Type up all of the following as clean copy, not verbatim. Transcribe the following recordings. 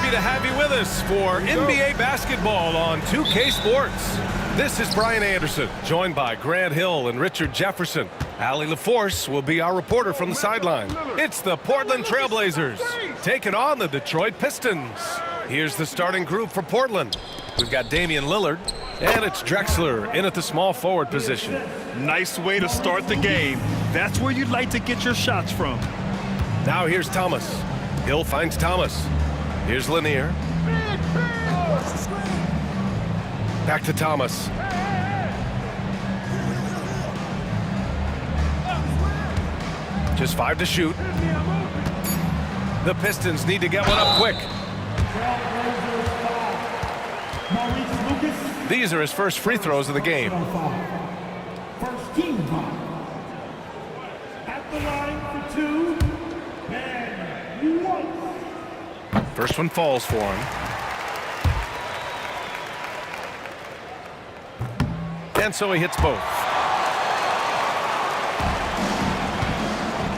happy to have you with us for NBA basketball on 2K Sports. This is Brian Anderson, joined by Grant Hill and Richard Jefferson. Allie LaForce will be our reporter from the sideline. It's the Portland Trailblazers taking on the Detroit Pistons. Here's the starting group for Portland. We've got Damian Lillard, and it's Drexler in at the small forward position. Nice way to start the game. That's where you'd like to get your shots from. Now here's Thomas. Hill finds Thomas. Here's Lanier. Back to Thomas. Just 5 to shoot. The Pistons need to get one up quick. These are his first free throws of the game. First team foul. At the line for 2 and 1. First one falls for him. And so he hits both.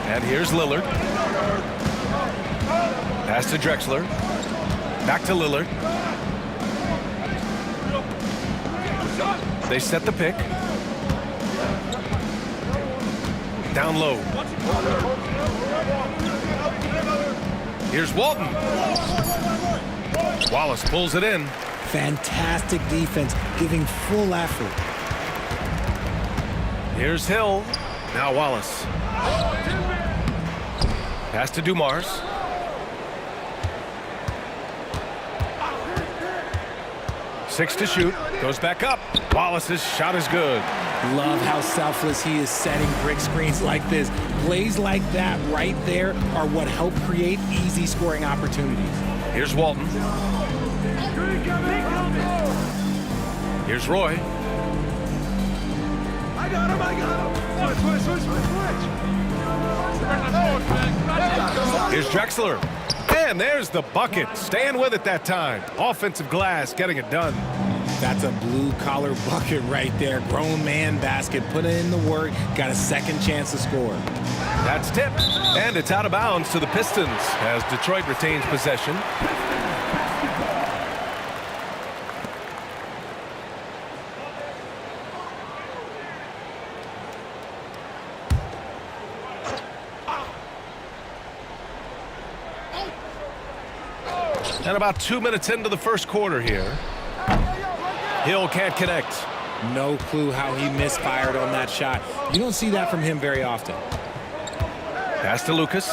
And here's Lillard. Pass to Drexler. Back to Lillard. They set the pick. Down low. Here's Walton. Wallace pulls it in. Fantastic defense, giving full effort. Here's Hill. Now Wallace. Pass to Dumars. Six to shoot. Goes back up. Wallace's shot is good. Love how selfless he is setting brick screens like this. Plays like that right there are what help create easy scoring opportunities. Here's Walton. Here's Roy. I got him. Switch. Here's Drexler. And there's the bucket. Staying with it that time. Offensive glass getting it done. That's a blue-collar bucket right there. Grown man basket. Put in the work. Got a second chance to score. That's tipped. And it's out of bounds to the Pistons as Detroit retains possession. And about 2 minutes into the first quarter here. Hill can't connect. No clue how he misfired on that shot. You don't see that from him very often. Pass to Lucas.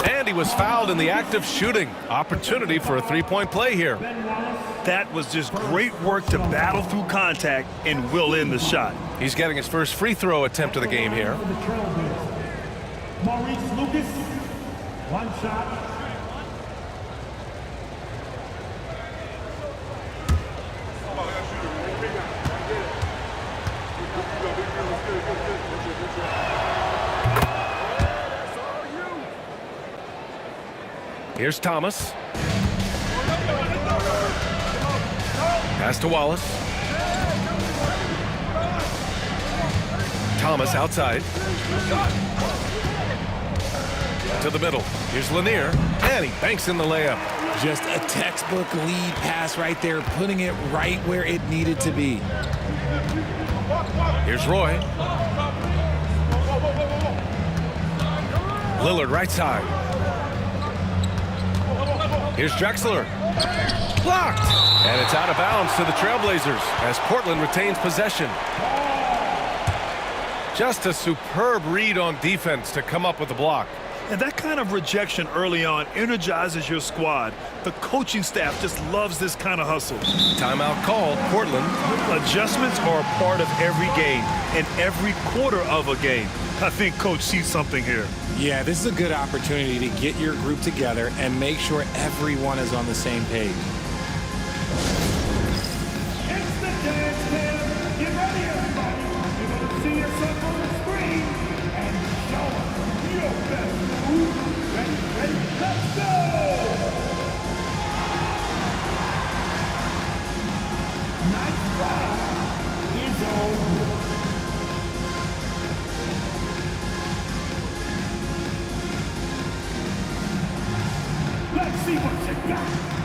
And he was fouled in the act of shooting. Opportunity for a three-point play here. That was just great work to battle through contact and will in the shot. He's getting his first free throw attempt of the game here. Maurice Lucas, one shot. Here's Thomas. Pass to Wallace. Thomas outside. To the middle. Here's Lanier. And he banks in the layup. Just a textbook lead pass right there, putting it right where it needed to be. Here's Roy. Lillard right side. Here's Drexler. Blocked! And it's out of bounds to the Trailblazers as Portland retains possession. Just a superb read on defense to come up with the block. And that kind of rejection early on energizes your squad. The coaching staff just loves this kind of hustle. Timeout called, Portland. Adjustments are a part of every game and every quarter of a game. I think Coach sees something here. Yeah, this is a good opportunity to get your group together and make sure everyone is on the same page. It's the dance cam. Get ready, everybody. You're going to see yourself on the screen and show us your best move. Ready, let's go! Nice try. It's over. Let's see what you got.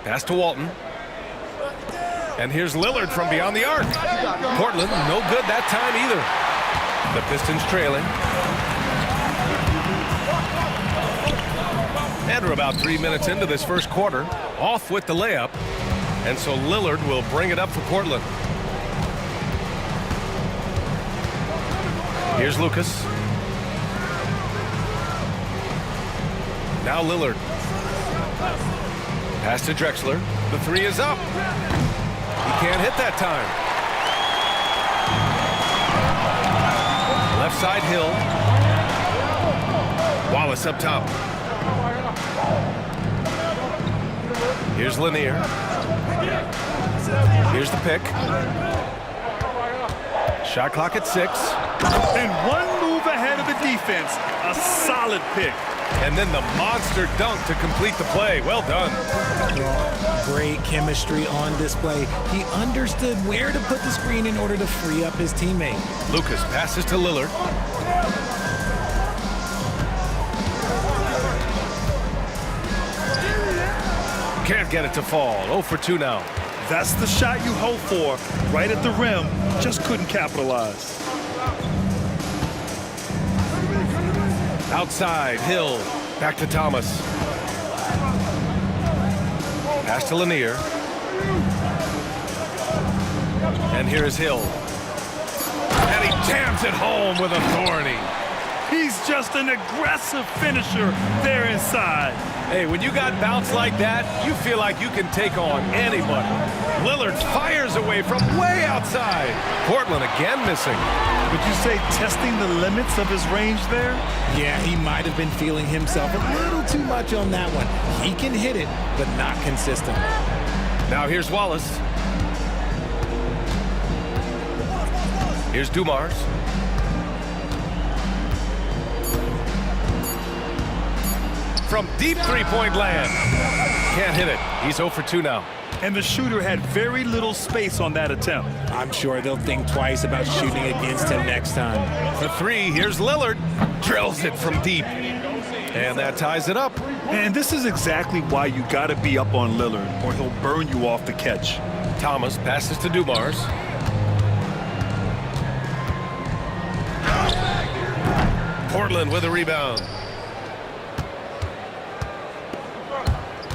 Pass to Walton. And here's Lillard from beyond the arc. Portland, no good that time either. The Pistons trailing. And we're about 3 minutes into this first quarter. Off with the layup. And so Lillard will bring it up for Portland. Here's Lucas. Now Lillard. Pass to Drexler. The three is up. He can't hit that time. Left side Hill. Wallace up top. Here's Lanier. Here's the pick. Shot clock at 6. And one move ahead of the defense. A solid pick. And then the monster dunk to complete the play. Well done. Great chemistry on display. He understood where to put the screen in order to free up his teammate. Lucas passes to Lillard. Can't get it to fall. 0 for 2 now. That's the shot you hope for. Right at the rim. Just couldn't capitalize. Outside, Hill. Back to Thomas. Pass to Lanier. And here is Hill. And he jams it home with authority. He's just an aggressive finisher there inside. Hey, when you got bounce like that, you feel like you can take on anybody. Lillard fires away from way outside. Portland again missing. Would you say testing the limits of his range there? Yeah, he might have been feeling himself a little too much on that one. He can hit it, but not consistently. Now here's Wallace. Here's Dumars. From deep three-point land. Can't hit it. He's 0 for 2 now. And the shooter had very little space on that attempt. I'm sure they'll think twice about shooting against him next time. For 3, here's Lillard. Drills it from deep. And that ties it up. And this is exactly why you got to be up on Lillard, or he'll burn you off the catch. Thomas passes to Dumars. Portland with a rebound.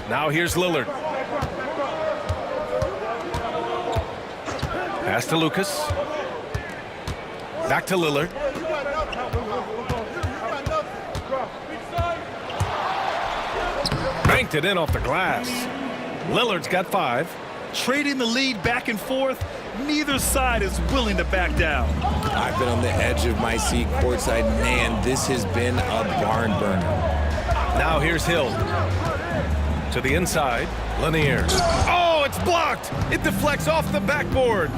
Now here's Lillard. Pass to Lucas. Back to Lillard. Banked it in off the glass. Lillard's got 5. Trading the lead back and forth, neither side is willing to back down. I've been on the edge of my seat courtside. Man, this has been a barn burner. Now here's Hill. To the inside, Lanier. Oh, it's blocked! It deflects off the backboard.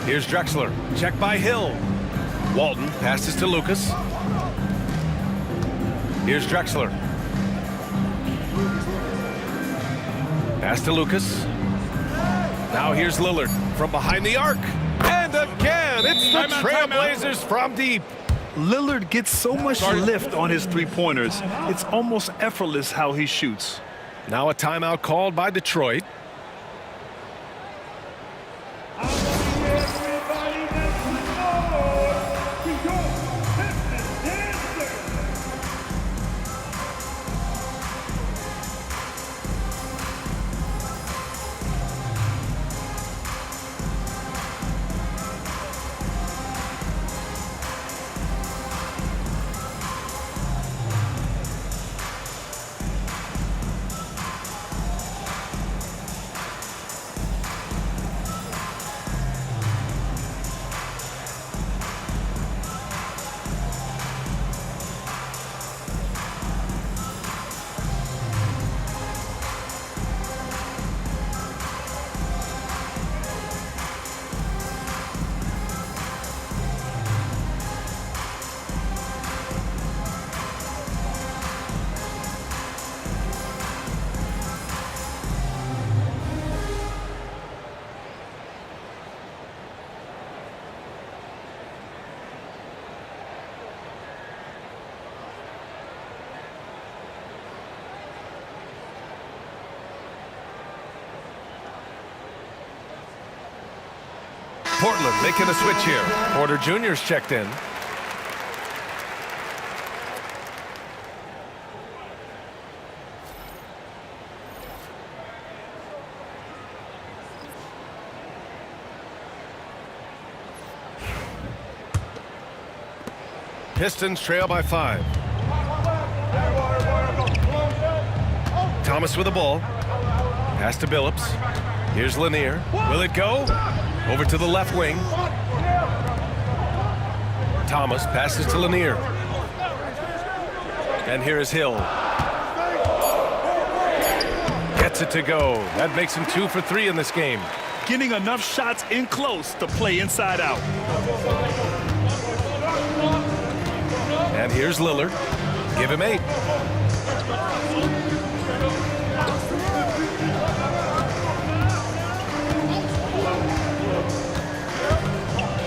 Here's Drexler. Check by Hill. Walton passes to Lucas. Here's Drexler. Pass to Lucas. Now here's Lillard from behind the arc. And again, it's the Trailblazers from deep. Lillard gets so much lift on his three-pointers, it's almost effortless how he shoots. Now a timeout called by Detroit. Everybody that's the Lord to your Pistons dancers. Portland making a switch here. Porter Jr.'s checked in. Pistons trail by 5. Thomas with the ball. Pass to Billups. Here's Lanier. Will it go? Over to the left wing. Thomas passes to Lanier. And here is Hill. Gets it to go. That makes him 2 for 3 in this game. Getting enough shots in close to play inside out. And here's Lillard. Give him 8.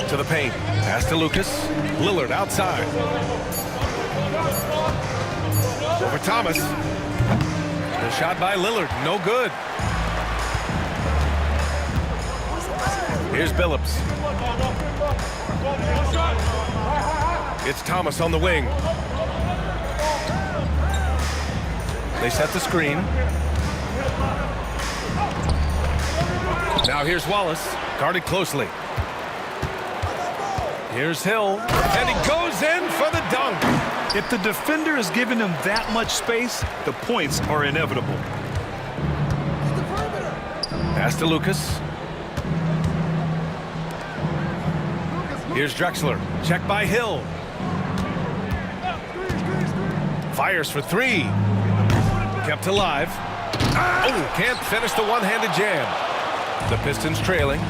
To the paint. Pass to Lucas. Lillard outside. Over Thomas. The shot by Lillard. No good. Here's Billups. It's Thomas on the wing. They set the screen. Now here's Wallace. Guarded closely. Here's Hill, and he goes in for the dunk. If the defender is giving him that much space, the points are inevitable. Pass to Lucas. Here's Drexler. Check by Hill. Fires for 3. Kept alive. Oh, can't finish the one-handed jam. The Pistons trailing.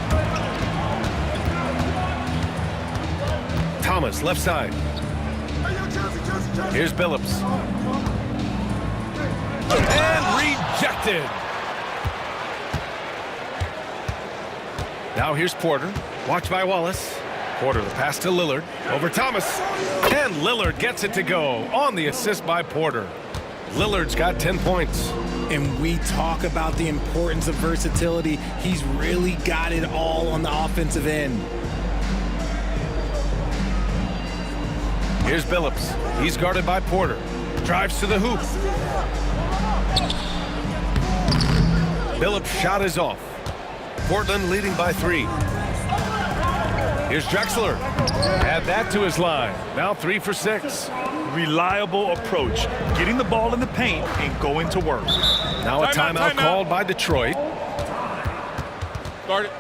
Thomas, left side. Here's Billups. And rejected. Now here's Porter. Watch by Wallace. Porter, the pass to Lillard. Over Thomas. And Lillard gets it to go on the assist by Porter. Lillard's got 10 points. And we talk about the importance of versatility. He's really got it all on the offensive end. Here's Billups. He's guarded by Porter. Drives to the hoop. Billups' shot is off. Portland leading by 3. Here's Drexler. Add that to his line. Now 3 for 6. Reliable approach. Getting the ball in the paint and going to work. Now a timeout called by Detroit. Guard it.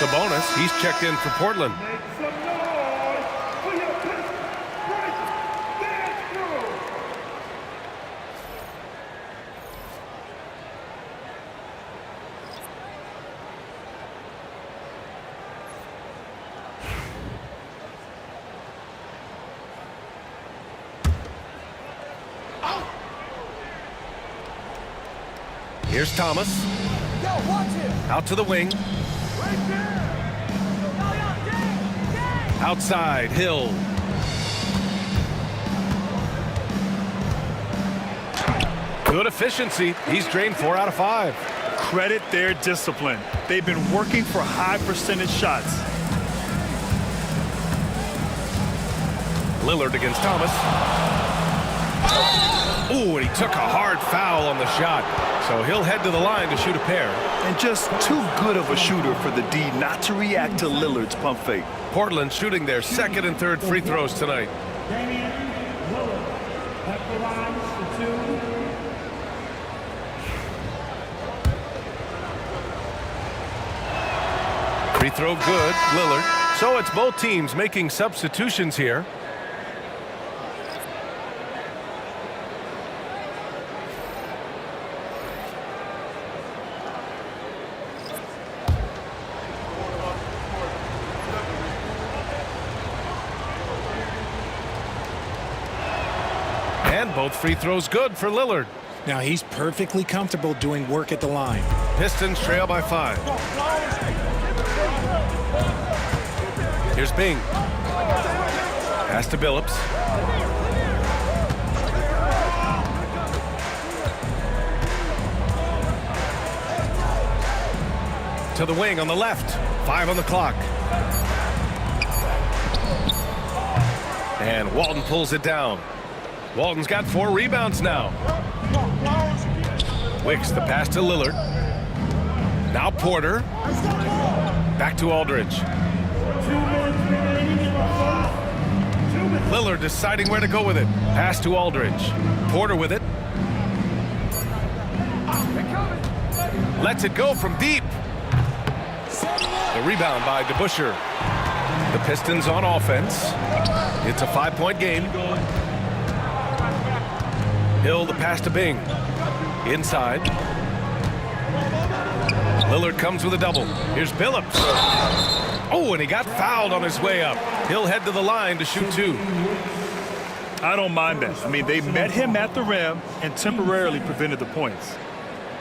Sabonis, he's checked in for Portland. Make some noise for your Pistons. Right dance crew. Here's Thomas. Out to the wing. Outside, Hill. Good efficiency. He's drained 4 out of 5. Credit their discipline. They've been working for high percentage shots. Lillard against Thomas. Ooh, and he took a hard foul on the shot. So he'll head to the line to shoot a pair. And just too good of a shooter for the D not to react to Lillard's pump fake. Portland shooting their second and third free throws tonight. Damian Lillard at the line for 2. Free throw good, Lillard. So it's both teams making substitutions here. And both free throws good for Lillard. Now he's perfectly comfortable doing work at the line. Pistons trail by 5. Here's Bing. Pass to Billups. To the wing on the left. 5 on the clock. And Walton pulls it down. Walton's got 4 rebounds now. Wicks the pass to Lillard. Now Porter. Back to Aldridge. Lillard deciding where to go with it. Pass to Aldridge. Porter with it. Lets it go from deep. The rebound by DeBusschere. The Pistons on offense. It's a 5-point game. Hill the pass to Bing. Inside. Lillard comes with a double. Here's Billups. Oh, and he got fouled on his way up. He'll head to the line to shoot 2. I don't mind that. I mean, they met him at the rim and temporarily prevented the points.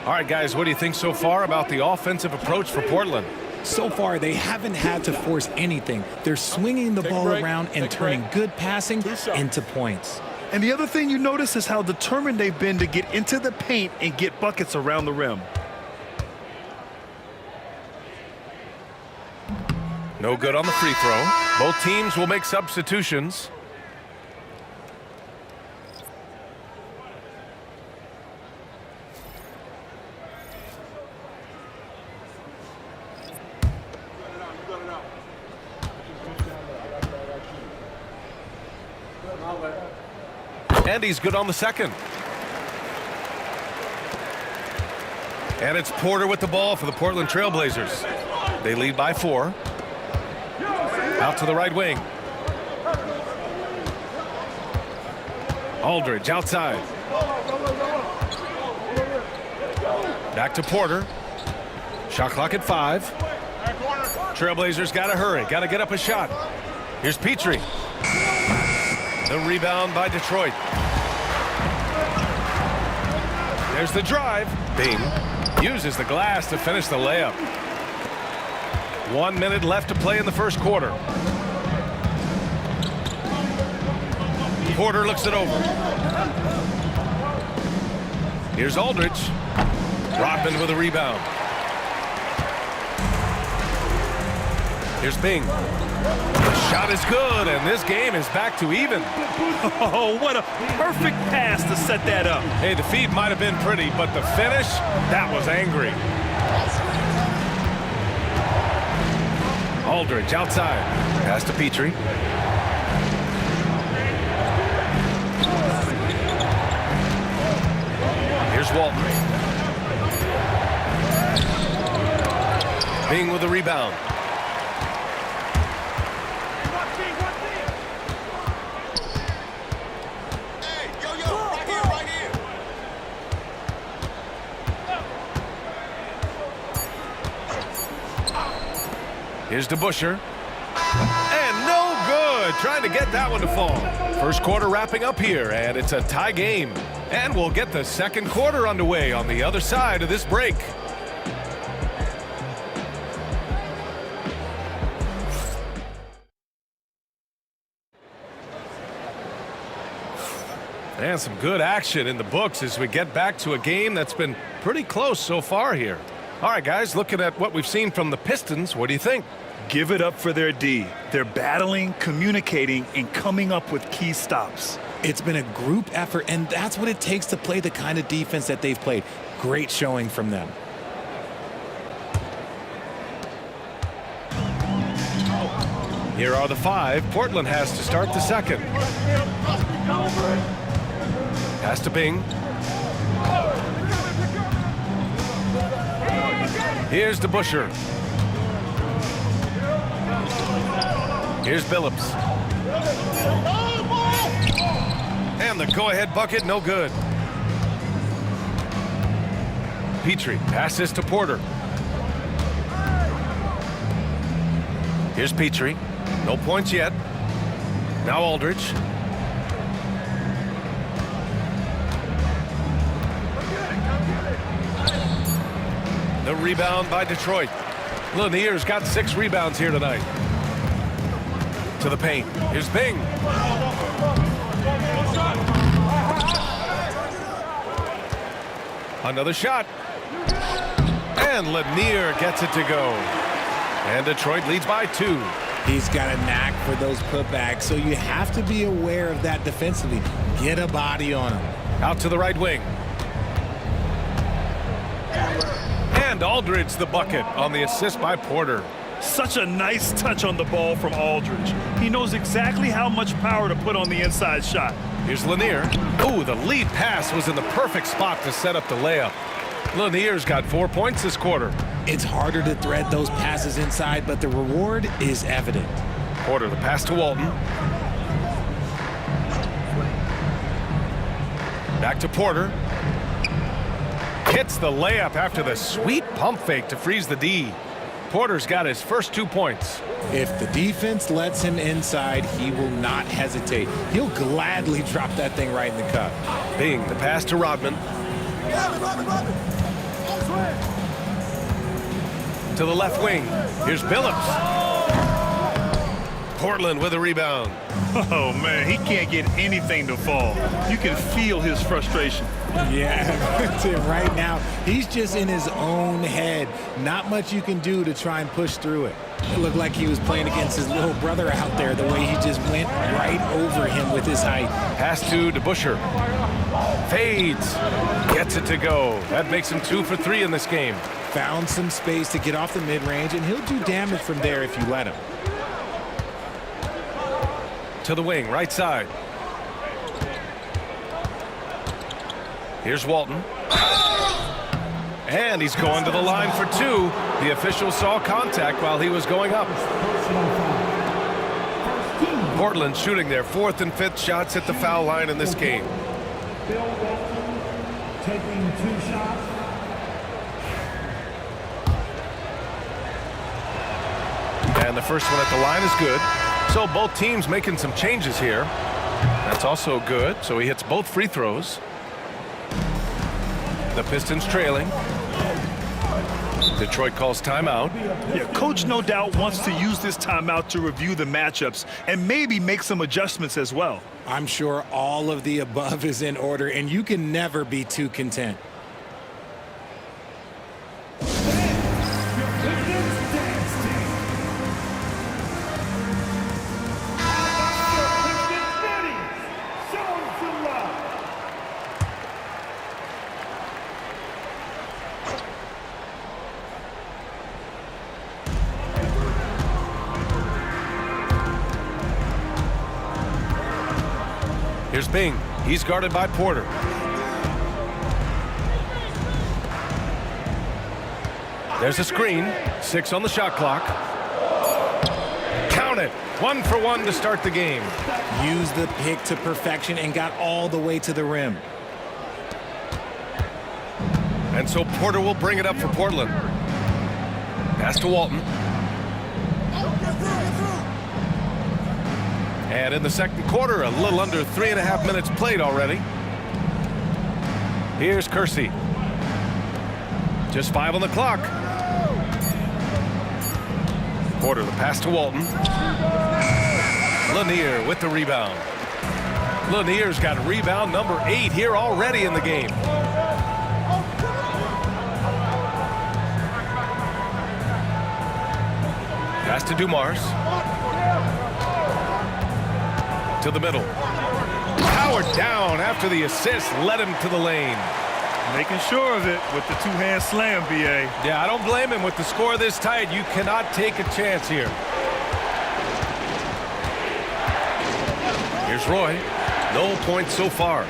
All right, guys, what do you think so far about the offensive approach for Portland? So far, they haven't had to force anything. They're swinging the ball around and turning good passing into points. And the other thing you notice is how determined they've been to get into the paint and get buckets around the rim. No good on the free throw. Both teams will make substitutions. And he's good on the second. And it's Porter with the ball for the Portland Trailblazers. They lead by 4. Out to the right wing. Aldridge outside. Back to Porter. Shot clock at 5. Trailblazers got to hurry. Got to get up a shot. Here's Petrie. The rebound by Detroit. There's the drive. Bing uses the glass to finish the layup. 1 minute left to play in the first quarter. Porter looks it over. Here's Aldridge. Rodman with a rebound. Here's Bing. The shot is good, and this game is back to even. Oh, what a perfect pass to set that up. Hey, the feed might have been pretty, but the finish, that was angry. Aldridge outside. Pass to Petrie. Here's Walton. Bing with the rebound. Here's DeBuscher. And no good. Trying to get that one to fall. First quarter wrapping up here, and it's a tie game. And we'll get the second quarter underway on the other side of this break. And some good action in the books as we get back to a game that's been pretty close so far here. All right, guys, looking at what we've seen from the Pistons, what do you think? Give it up for their D. They're battling, communicating, and coming up with key stops. It's been a group effort, and that's what it takes to play the kind of defense that they've played. Great showing from them. Here are the five. Portland has to start the second. Pass to Bing. Here's DeBuscher. Here's Billups. And the go-ahead bucket, no good. Petrie passes to Porter. Here's Petrie. No points yet. Now Aldridge. The rebound by Detroit. Lanier's got 6 rebounds here tonight. To the paint. Here's Bing. Another shot. And Lanier gets it to go. And Detroit leads by 2. He's got a knack for those putbacks, so you have to be aware of that defensively. Get a body on him. Out to the right wing. And Aldridge the bucket on the assist by Porter. Such a nice touch on the ball from Aldridge. He knows exactly how much power to put on the inside shot. Here's Lanier. Oh, the lead pass was in the perfect spot to set up the layup. Lanier's got 4 points this quarter. It's harder to thread those passes inside, but the reward is evident. Porter, the pass to Walton. Back to Porter. Hits the layup after the sweet pump fake to freeze the D. Porter's got his first 2 points. If the defense lets him inside, he will not hesitate. He'll gladly drop that thing right in the cup. Bing, the pass to Rodman. To the left wing. Here's Billups. Portland with a rebound. Oh, man, he can't get anything to fall. You can feel his frustration. Yeah, right now, he's just in his own head. Not much you can do to try and push through it. It looked like he was playing against his little brother out there, the way he just went right over him with his height. Pass to DeBuscher. Fades. Gets it to go. That makes him 2 for 3 in this game. Found some space to get off the mid-range, and he'll do damage from there if you let him. To the wing, right side. Here's Walton. And he's going to the line for 2. The official saw contact while he was going up. Portland shooting their 4th and 5th shots at the foul line in this game. Bill Walton taking 2 shots. And the first one at the line is good. So both teams making some changes here. That's also good. So he hits both free throws. The Pistons trailing. Detroit calls timeout. Yeah, coach no doubt wants to use this timeout to review the matchups and maybe make some adjustments as well. I'm sure all of the above is in order, and you can never be too content. Here's Bing. He's guarded by Porter. There's a screen. 6 on the shot clock. Count it. 1 for 1 to start the game. Used the pick to perfection and got all the way to the rim. And so Porter will bring it up for Portland. Pass to Walton. And in the second quarter, a little under 3.5 minutes played already. Here's Kersey. Just 5 on the clock. Porter, the pass to Walton. Lanier with the rebound. Lanier's got rebound number 8 here already in the game. Pass to Dumars. To the middle. Powered down after the assist led him to the lane. Making sure of it with the two-hand slam, B.A. Yeah, I don't blame him. With the score this tight, you cannot take a chance here. Here's Roy. No points so far.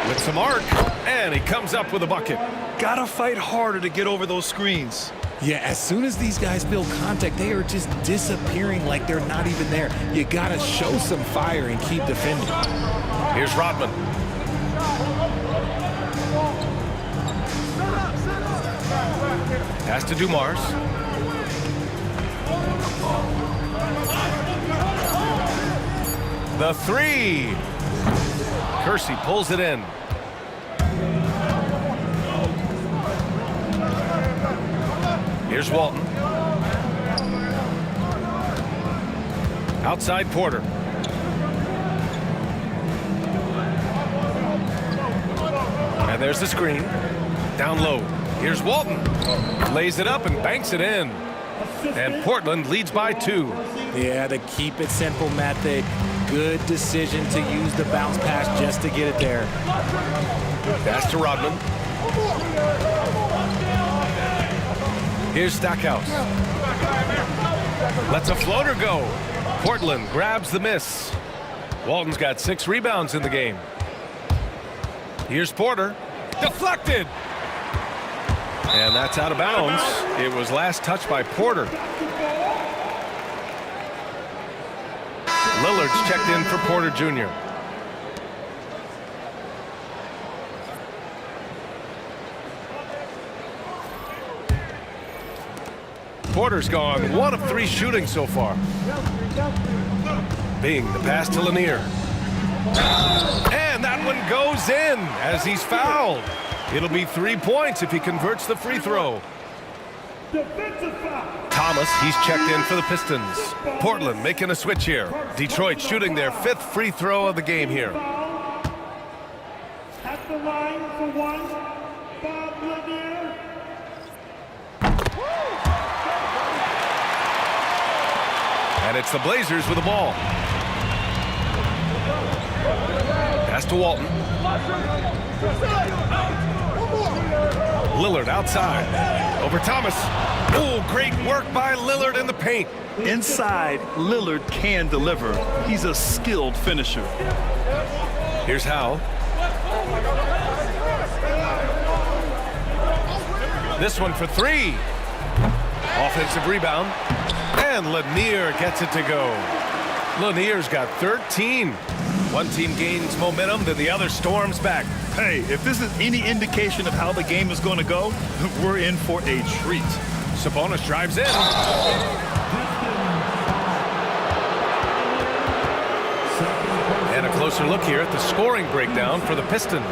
With some arc, and he comes up with a bucket. Gotta fight harder to get over those screens. Yeah, as soon as these guys feel contact, they are just disappearing like they're not even there. You gotta show some fire and keep defending. Here's Rodman. Pass to Dumars. The 3. Kersey pulls it in. Here's Walton. Outside Porter. And there's the screen. Down low. Here's Walton. Lays it up and banks it in. And Portland leads by 2. Yeah, the keep it simple method. Good decision to use the bounce pass just to get it there. Pass to Rodman. Here's Stackhouse. Lets a floater go. Portland grabs the miss. Walton's got 6 rebounds in the game. Here's Porter. Deflected. And that's out of bounds. It was last touched by Porter. Lillard's checked in for Porter Jr. Porter's gone 1 of 3 shooting so far. Bing, the pass to Lanier. And that one goes in as he's fouled. It'll be 3 points if he converts the free throw. Thomas, he's checked in for the Pistons. Portland making a switch here. Detroit shooting their 5th free throw of the game here. At the line for 1, Bob Lanier. And it's the Blazers with the ball. Pass to Walton. Lillard outside. Over Thomas. Oh, great work by Lillard in the paint. Inside, Lillard can deliver. He's a skilled finisher. Here's Howe. This one for 3. Offensive rebound. And Lanier gets it to go. Lanier's got 13. One team gains momentum, then the other storms back. Hey, if this is any indication of how the game is going to go, we're in for a treat. Sabonis drives in. And a closer look here at the scoring breakdown for the Pistons.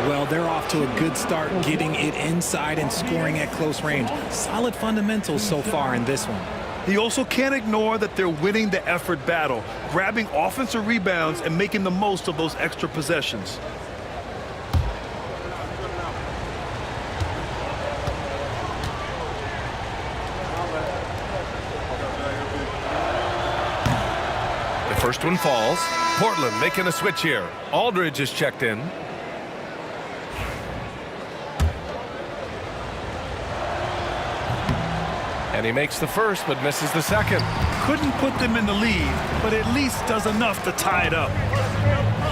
Well, they're off to a good start getting it inside and scoring at close range. Solid fundamentals so far in this one. He also can't ignore that they're winning the effort battle, grabbing offensive rebounds and making the most of those extra possessions. The first one falls. Portland making a switch here. Aldridge is checked in. And he makes the first, but misses the second. Couldn't put them in the lead, but at least does enough to tie it up.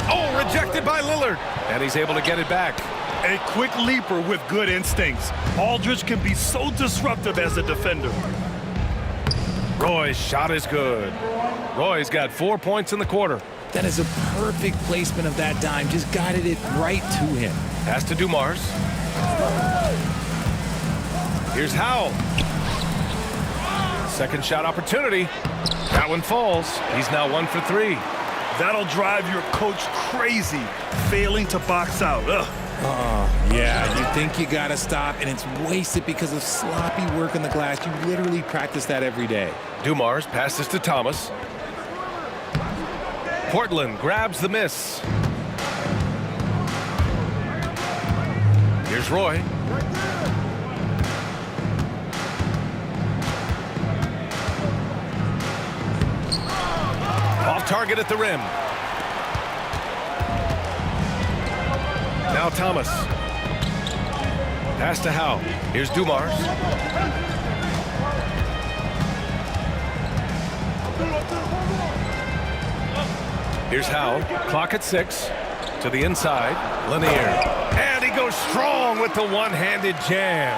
Oh, rejected by Lillard. And he's able to get it back. A quick leaper with good instincts. Aldridge can be so disruptive as a defender. Roy's shot is good. Roy's got 4 points in the quarter. That is a perfect placement of that dime. Just guided it right to him. Pass to Dumars. Here's Howe. Second shot opportunity. That one falls. He's now 1 for 3. That'll drive your coach crazy, failing to box out. Ugh. Yeah, you think you got to stop, and it's wasted because of sloppy work on the glass. You literally practice that every day. Dumars passes to Thomas. Portland grabs the miss. Here's Roy. Off target at the rim. Now Thomas. Pass to Howe. Here's Dumars. Here's Howe. Clock at 6. To the inside. Lanier. And he goes strong with the one-handed jam.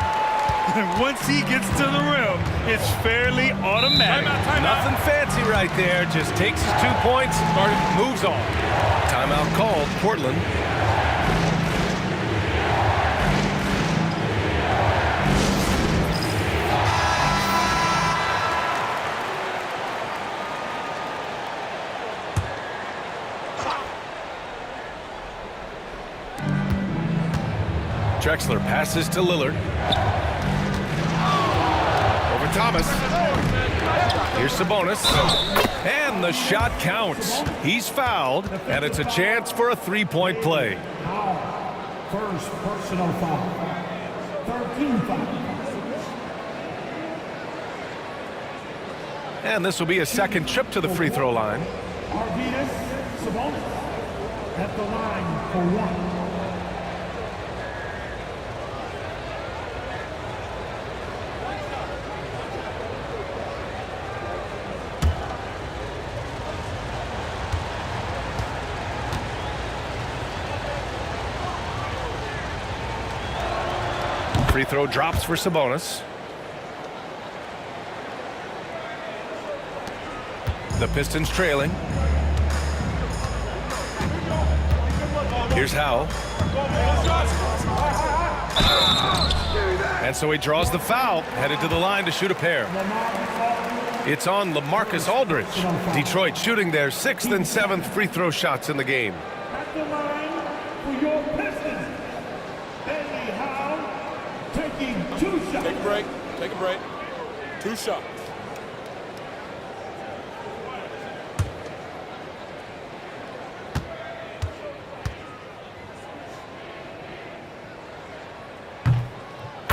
And once he gets to the rim, it's fairly automatic. Nothing fancy right there. Just takes his 2 points, moves on. Timeout called. Portland. Drexler passes to Lillard. Over Thomas. Here's Sabonis. And the shot counts. He's fouled, and it's a chance for a three-point play. First personal foul. 13 foul. And this will be a second trip to the free throw line. Arvidas Sabonis at the line for 1. Free throw drops for Sabonis. The Pistons trailing. Here's Howe. And so he draws the foul, headed to the line to shoot a pair. It's on LaMarcus Aldridge. Detroit shooting their 6th and 7th free throw shots in the game. At the line for your Pistons. Benny Howe taking 2 shots. Take a break. Take a break. 2 shots.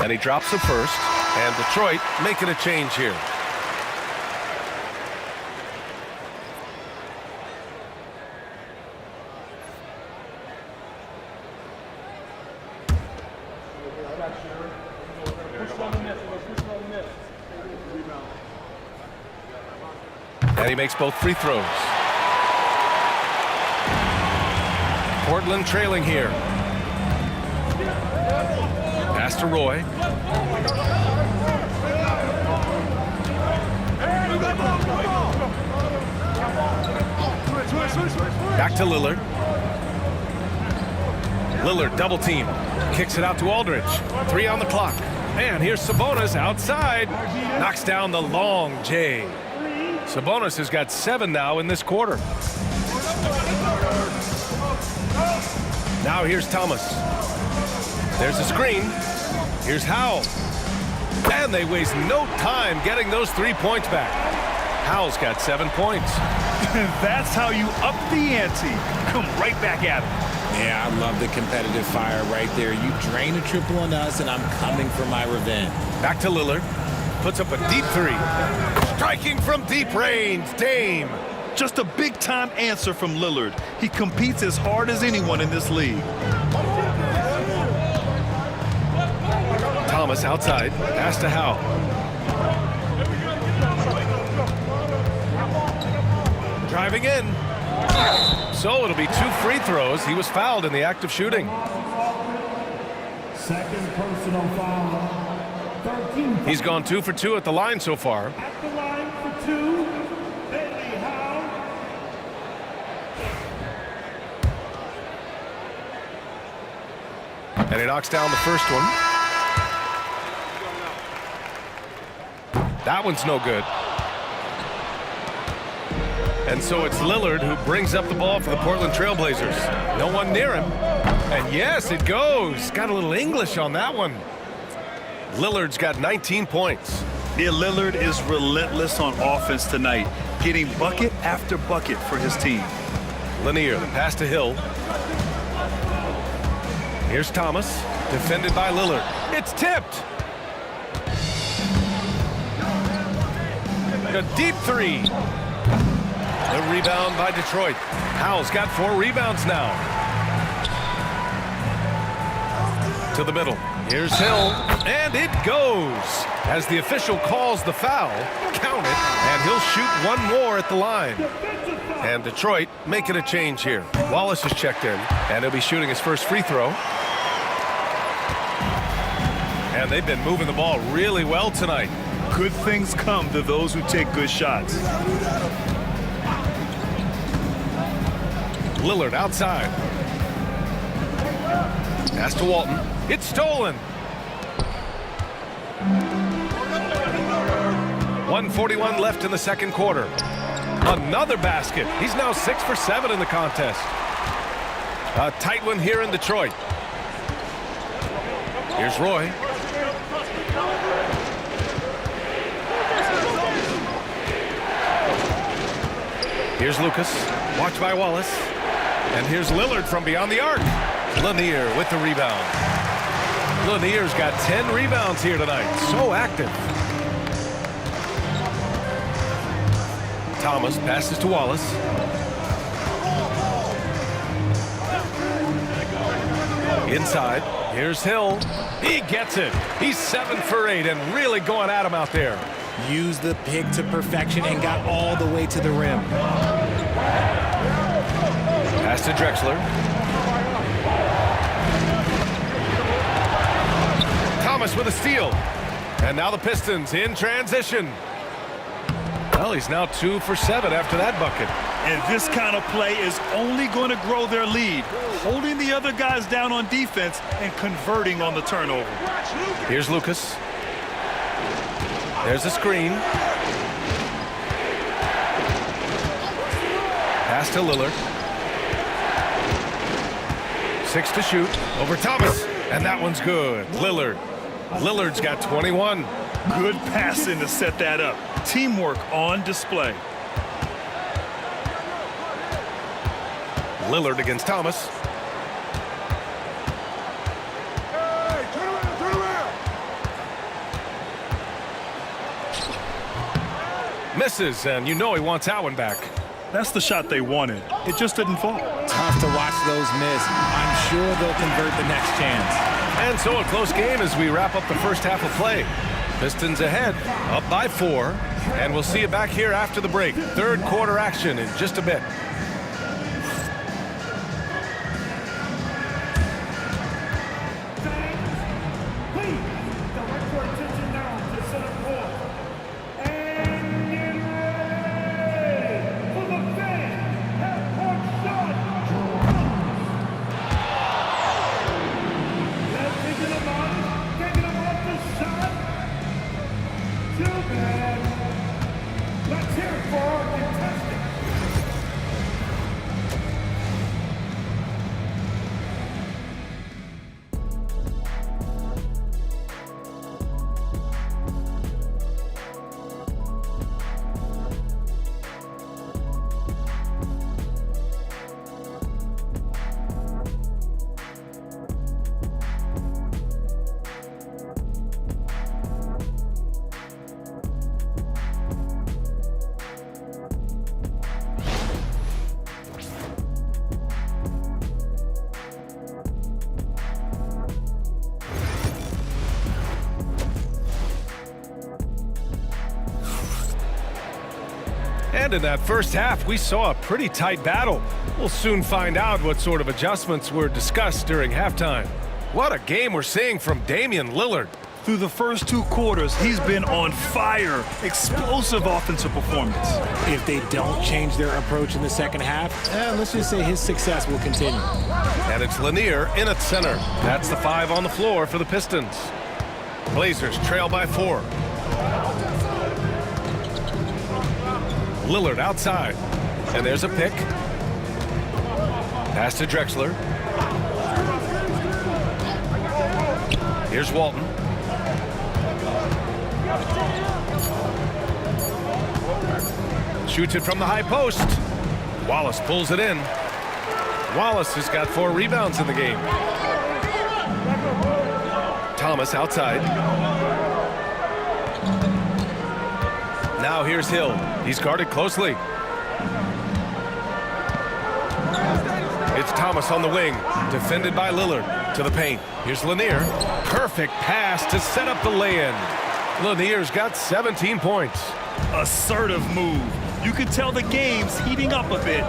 And he drops the first. And Detroit making a change here. And he makes both free throws. Portland trailing here. Pass to Roy. Back to Lillard. Lillard double team. Kicks it out to Aldridge. 3 on the clock. And here's Sabonis outside. Knocks down the long J. Sabonis has got 7 now in this quarter. Now here's Thomas. There's a screen. Here's Howe. And they waste no time getting those 3 points back. Howe's got 7 points. That's how you up the ante. Come right back at him. Yeah, I love the competitive fire right there. You drain a triple on us, and I'm coming for my revenge. Back to Lillard. Puts up a deep 3. Striking from deep range, Dame. Just a big-time answer from Lillard. He competes as hard as anyone in this league. Thomas outside. Pass to Howe. Driving in. So it'll be 2 free throws. He was fouled in the act of shooting. Second personal foul. 13 foul. He's gone 2 for 2 at the line so far. At the line for 2. Benny Howe. And he knocks down the first one. That one's no good. And so it's Lillard who brings up the ball for the Portland Trailblazers. No one near him. And yes, it goes. Got a little English on that one. Lillard's got 19 points. Yeah, Lillard is relentless on offense tonight, getting bucket after bucket for his team. Lanier, the pass to Hill. Here's Thomas, defended by Lillard. It's tipped. A deep three. The rebound by Detroit. Howell's got 4 rebounds now. To the middle. Here's Hill, and it goes. As the official calls the foul, count it, and he'll shoot one more at the line. And Detroit making a change here. Wallace is checked in, and he'll be shooting his first free throw. And they've been moving the ball really well tonight. Good things come to those who take good shots. Lillard outside. Pass to Walton. It's stolen. 1:41 left in the second quarter. Another basket. He's now 6 for 7 in the contest. A tight one here in Detroit. Here's Roy. Here's Lucas. Watched by Wallace. And here's Lillard from beyond the arc. Lanier with the rebound. Lanier's got 10 rebounds here tonight. So active. Thomas passes to Wallace. Inside. Here's Hill. He gets it. He's 7 for 8 and really going at him out there. Used the pick to perfection and got all the way to the rim. Pass to Drexler. Thomas with a steal. And now the Pistons in transition. Well, he's now 2 for 7 after that bucket. And this kind of play is only going to grow their lead, holding the other guys down on defense and converting on the turnover. Here's Lucas. There's a screen. Pass to Lillard. 6 to shoot. Over Thomas. And that one's good. Lillard's got 21. Good passing to set that up. Teamwork on display. Lillard against Thomas. Misses, and you know he wants that one back. That's the shot they wanted. It just didn't fall. Tough to watch those miss. I'm sure they'll convert the next chance. And so a close game as we wrap up the first half of play. Pistons ahead, up by 4, and we'll see you back here after the break. Third quarter action in just a bit. Please, direct your attention now to center court. And get ready for the fan half-court shot. They're taking him off the shot. Too bad. Let's hear it for our contestant. And in that first half, we saw a pretty tight battle. We'll soon find out what sort of adjustments were discussed during halftime. What a game we're seeing from Damian Lillard. Through the first 2 quarters, he's been on fire. Explosive offensive performance. If they don't change their approach in the second half, let's just say his success will continue. And it's Lanier in at center. That's the 5 on the floor for the Pistons. Blazers trail by 4. Lillard outside. And there's a pick. Pass to Drexler. Here's Walton. Shoots it from the high post. Wallace pulls it in. Wallace has got 4 rebounds in the game. Thomas outside. Now here's Hill. He's guarded closely. It's Thomas on the wing, defended by Lillard. To the paint. Here's Lanier. Perfect pass to set up the lay-in. Lanier's got 17 points. Assertive move. You can tell the game's heating up a bit.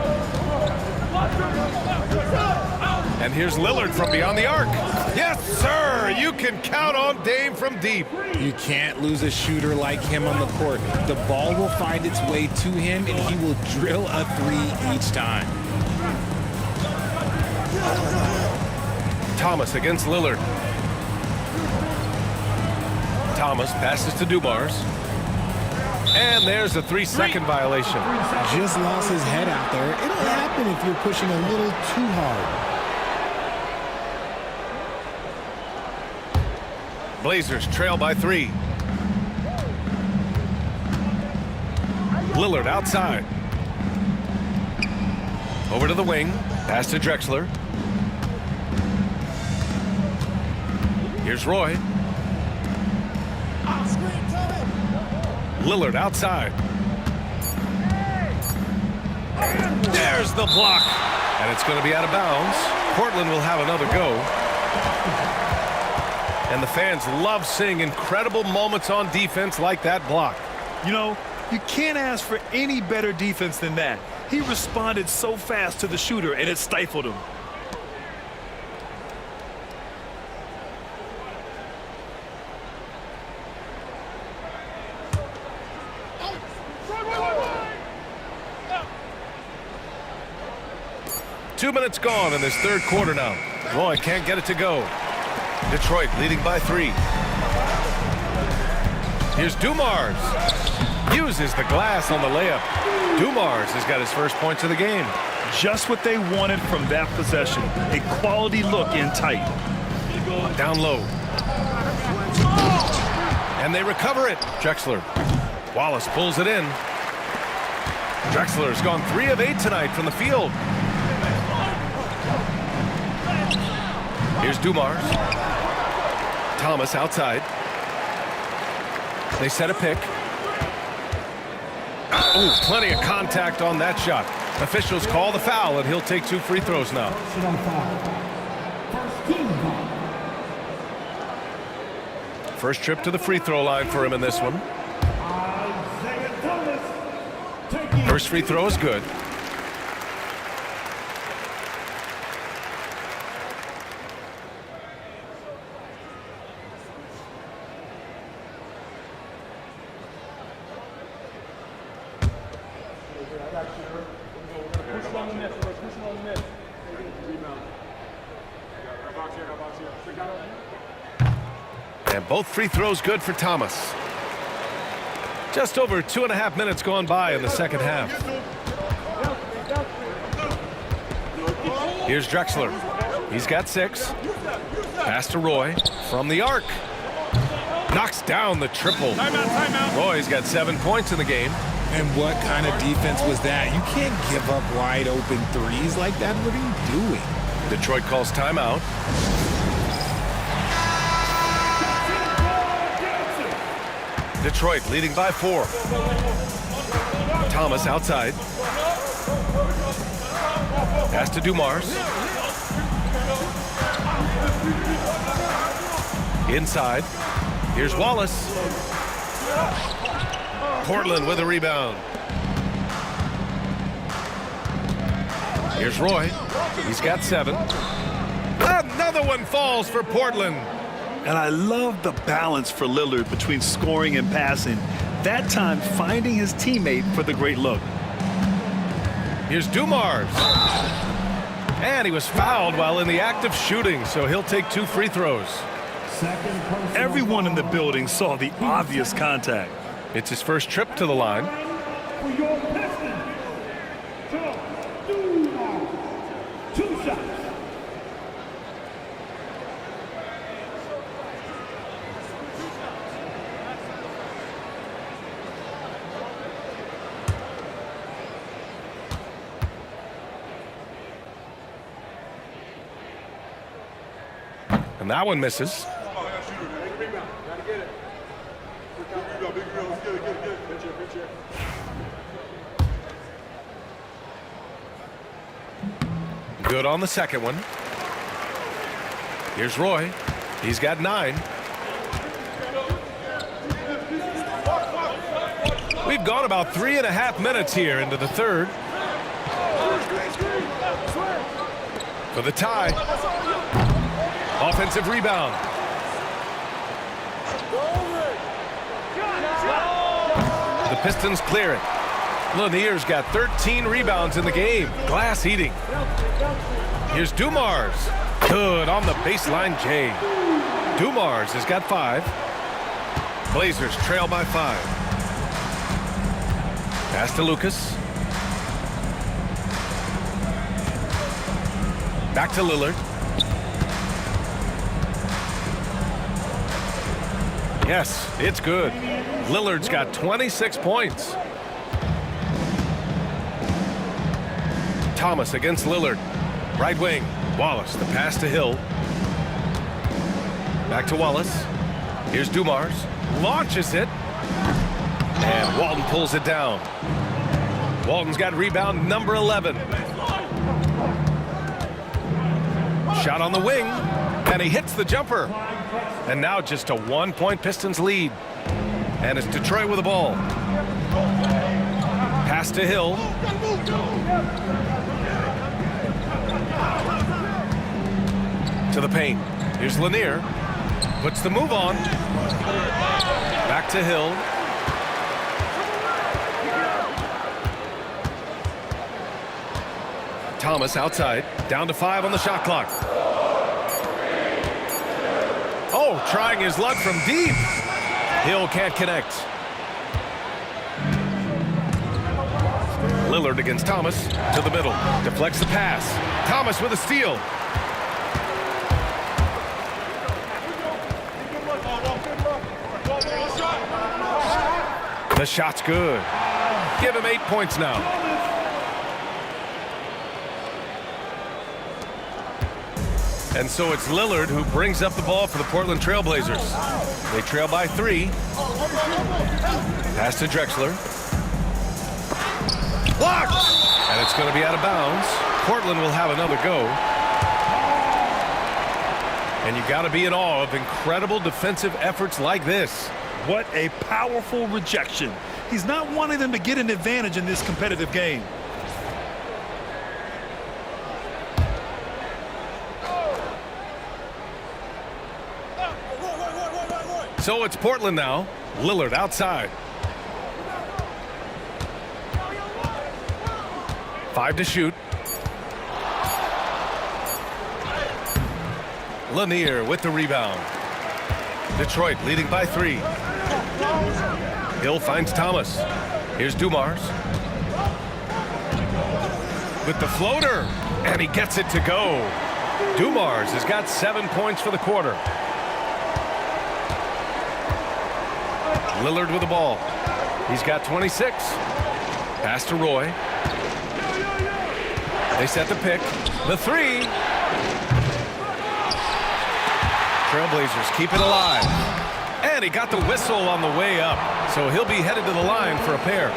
And here's Lillard from beyond the arc. Yes, sir! You can count on Dame from deep. You can't lose a shooter like him on the court. The ball will find its way to him, and he will drill a 3 each time. Thomas against Lillard. Thomas passes to Dumars. And there's a 3-second violation. Just lost his head out there. It'll happen if you're pushing a little too hard. Blazers trail by 3. Lillard outside. Over to the wing. Pass to Drexler. Here's Roy. Lillard outside. There's the block. And it's going to be out of bounds. Portland will have another go. And the fans love seeing incredible moments on defense like that block. You know, you can't ask for any better defense than that. He responded so fast to the shooter, and it stifled him. Two minutes gone in this third quarter now. Roy can't get it to go. Detroit leading by 3. Here's Dumars. Uses the glass on the layup. Dumars has got his first points of the game. Just what they wanted from that possession. A quality look in tight. Down low. And they recover it. Drexler. Wallace pulls it in. Drexler's gone 3 of 8 tonight from the field. Here's Dumars. Thomas outside. They set a pick. Oh, plenty of contact on that shot. Officials call the foul, and he'll take 2 free throws now. First trip to the free throw line for him in this one. First free throw is good. And both free throws good for Thomas. Just over 2.5 minutes gone by in the second half. Here's Drexler. He's got 6. Pass to Roy from the arc. Knocks down the triple. Timeout. Roy's got 7 points in the game. And what kind of defense was that? You can't give up wide open threes like that. What are you doing? Detroit calls timeout. Detroit leading by 4. Thomas outside. Pass to Dumars. Inside. Here's Wallace. Portland with a rebound. Here's Roy. He's got 7. Another one falls for Portland. And I love the balance for Lillard between scoring and passing. That time finding his teammate for the great look. Here's Dumars. And he was fouled while in the act of shooting, so he'll take 2 free throws. Everyone in the building saw the obvious contact. It's his first trip to the line. For your Pistons, Two shots. And that one misses. Good on the second one. Here's Roy. He's got 9. We've gone about 3.5 minutes here into the third. For the tie. Offensive rebound. The Pistons clear it. Lanier's got 13 rebounds in the game. Glass eating. Here's Dumars. Good on the baseline J. Dumars has got 5. Blazers trail by 5. Pass to Lucas. Back to Lillard. Yes, it's good. Lillard's got 26 points. Thomas against Lillard. Right wing. Wallace, the pass to Hill. Back to Wallace. Here's Dumars. Launches it. And Walton pulls it down. Walton's got rebound number 11. Shot on the wing. And he hits the jumper. And now just a 1-point Pistons lead. And it's Detroit with the ball. Pass to Hill. To the paint. Here's Lanier. Puts the move on. Back to Hill. Thomas outside. Down to 5 on the shot clock. Oh, trying his luck from deep. Hill can't connect. Lillard against Thomas. To the middle. Deflects the pass. Thomas with a steal. The shot's good. Give him 8 points now. And so it's Lillard who brings up the ball for the Portland Trail Blazers. They trail by 3. Pass to Drexler. Blocked! And it's going to be out of bounds. Portland will have another go. And you got to be in awe of incredible defensive efforts like this. What a powerful rejection. He's not wanting them to get an advantage in this competitive game. So it's Portland now. Lillard outside. 5 to shoot. Lanier with the rebound. Detroit leading by 3. Hill finds Thomas. Here's Dumars. With the floater. And he gets it to go. Dumars has got 7 points for the quarter. Lillard with the ball. He's got 26. Pass to Roy. They set the pick. The 3. Trailblazers keep it alive. And he got the whistle on the way up. So he'll be headed to the line for a pair.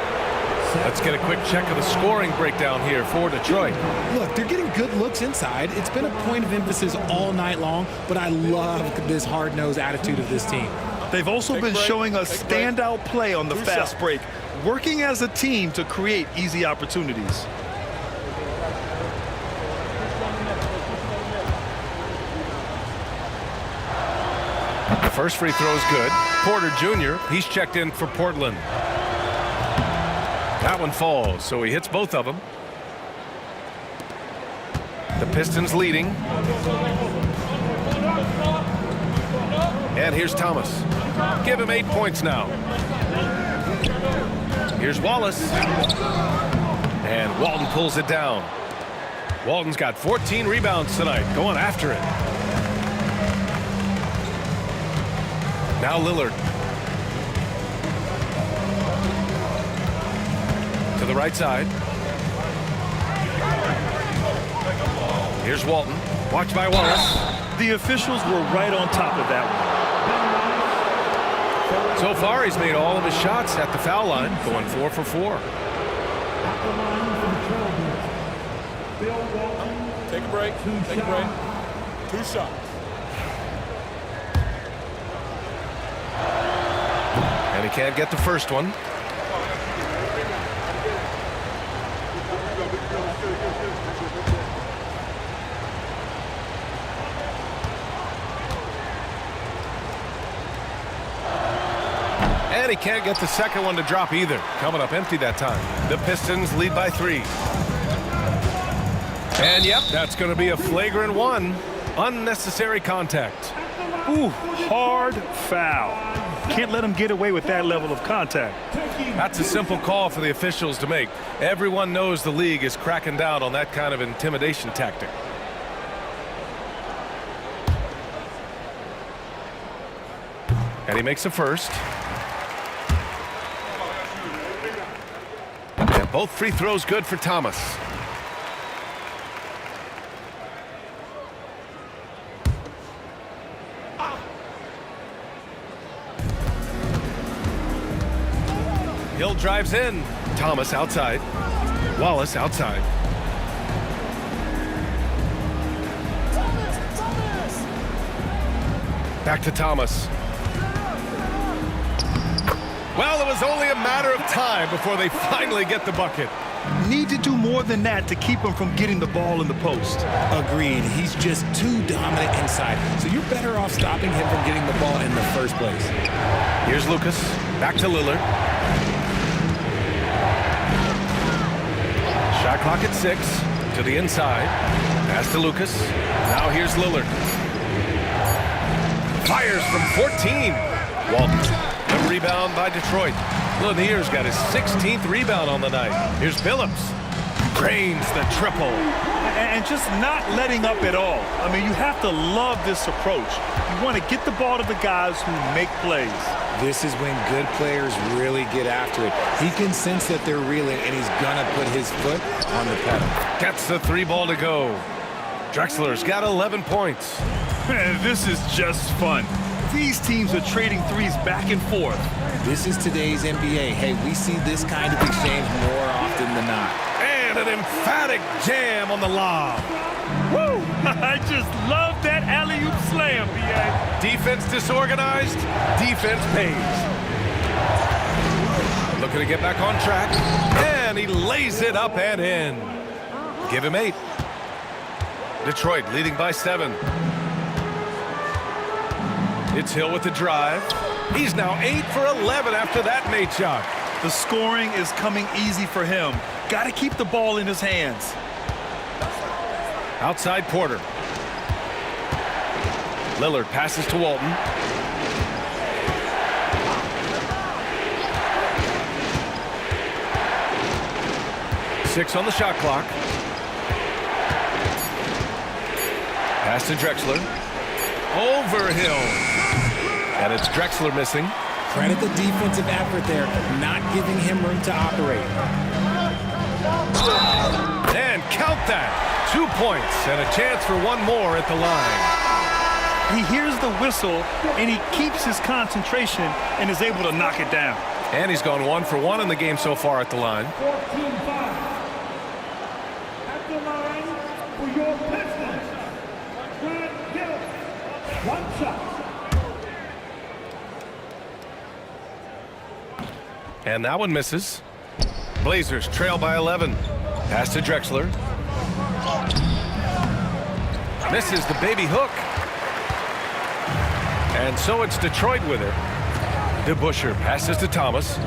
Let's get a quick check of the scoring breakdown here for Detroit. Look, they're getting good looks inside. It's been a point of emphasis all night long, but I love this hard-nosed attitude of this team. They've also been showing us standout play on the fast break, working as a team to create easy opportunities. The first free throw is good. Porter Jr., he's checked in for Portland. That one falls, so he hits both of them. The Pistons leading. And here's Thomas. Give him 8 points now. Here's Wallace. And Walton pulls it down. Walton's got 14 rebounds tonight, going after it. Now Lillard. To the right side. Here's Walton. Watched by Wallace. The officials were right on top of that one. So far, he's made all of his shots at the foul line, going 4 for 4. Take a break. Take a break. 2 shots. And he can't get the first one. And he can't get the second one to drop either. Coming up empty that time. The Pistons lead by 3. And yep, that's going to be a flagrant 1. Unnecessary contact. Ooh, hard foul. Can't let him get away with that level of contact. That's a simple call for the officials to make. Everyone knows the league is cracking down on that kind of intimidation tactic. And he makes the first. And both free throws good for Thomas. Hill drives in. Thomas outside. Wallace outside. Back to Thomas. Well, it was only a matter of time before they finally get the bucket. Need to do more than that to keep him from getting the ball in the post. Agreed. He's just too dominant inside. So you're better off stopping him from getting the ball in the first place. Here's Lucas. Back to Lillard. Shot clock at 6. To the inside. Pass to Lucas. Now here's Lillard. Fires from 14. Walton. The rebound by Detroit. Lanier's got his 16th rebound on the night. Here's Phillips. Drains the triple. And just not letting up at all. I mean, you have to love this approach. You want to get the ball to the guys who make plays. This is when good players really get after it. He can sense that they're reeling, and he's going to put his foot on the pedal. Gets the 3 ball to go. Drexler's got 11 points. Man, this is just fun. These teams are trading threes back and forth. This is today's NBA. Hey, we see this kind of exchange more often than not. And an emphatic jam on the lob. Woo! I just love that alley-oop slam, B.A. Defense disorganized, defense pays. Looking to get back on track, and he lays it up and in. Give him 8. Detroit leading by 7. It's Hill with the drive. He's now 8 for 11 after that made shot. The scoring is coming easy for him. Got to keep the ball in his hands. Outside Porter. Lillard passes to Walton. Six on the shot clock. Pass to Drexler. Over Hill. And it's Drexler missing. Credit the defensive effort there, not giving him room to operate. And count that. 2 points and a chance for one more at the line. He hears the whistle, and he keeps his concentration and is able to knock it down. And he's gone 1 for 1 in the game so far at the line. 14-5. At the line for your Pistons. Grant Hill. 1 shot. And that one misses. Blazers trail by 11. Pass to Drexler. Misses the baby hook. And so it's Detroit with it. DeBusschere passes to Thomas.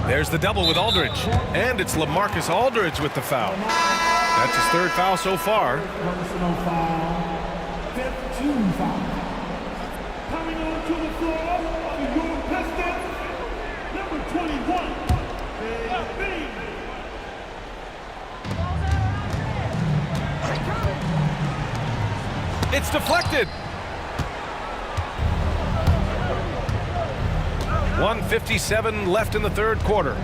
There's the double with Aldridge. And it's LaMarcus Aldridge with the foul. That's his 3rd foul so far. Personal foul. 15 foul. Coming on to the floor for your Pistons, number 21. It's deflected. 1:57 left in the third quarter.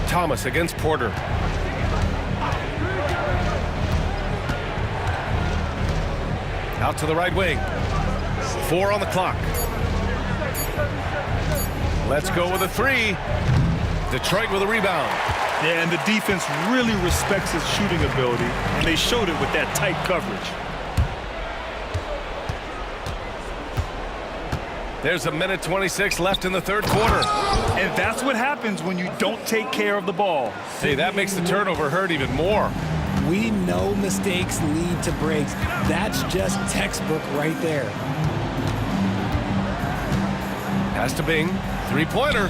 Thomas against Porter. Out to the right wing. 4 on the clock. Let's go with a 3. Detroit with a rebound. Yeah, and the defense really respects his shooting ability, and they showed it with that tight coverage. There's 1:26 left in the third quarter. And that's what happens when you don't take care of the ball. See, that makes the turnover hurt even more. We know mistakes lead to breaks. That's just textbook right there. Pass to Bing. Three-pointer.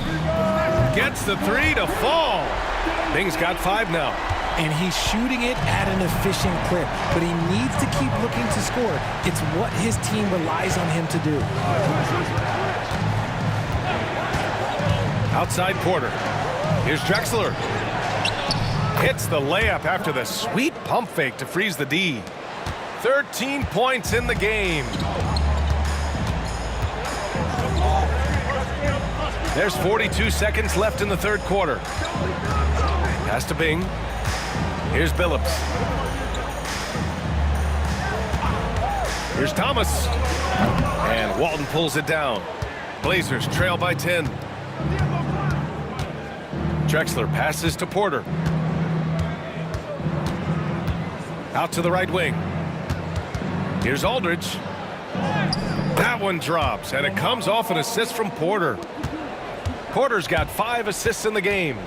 Gets the 3 to fall. Bing's got 5 now. And he's shooting it at an efficient clip, but he needs to keep looking to score. It's what his team relies on him to do. Outside Porter. Here's Drexler. Hits the layup after the sweet pump fake to freeze the D. 13 points in the game. There's 42 seconds left in the third quarter. Pass to Bing. Here's Billups. Here's Thomas. And Walton pulls it down. Blazers trail by 10. Drexler passes to Porter. Out to the right wing. Here's Aldridge. That one drops, and it comes off an assist from Porter. Porter's got 5 assists in the game.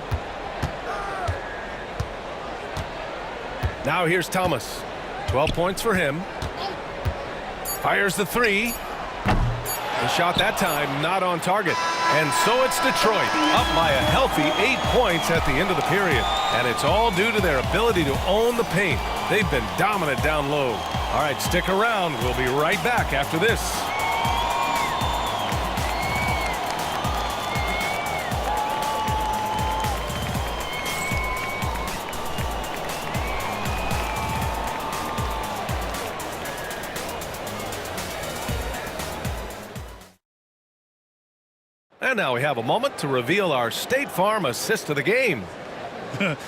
Now here's Thomas. 12 points for him. Fires the 3. The shot that time not on target. And so it's Detroit up by a healthy 8 points at the end of the period. And it's all due to their ability to own the paint. They've been dominant down low. All right, stick around. We'll be right back after this. And now we have a moment to reveal our State Farm assist of the game.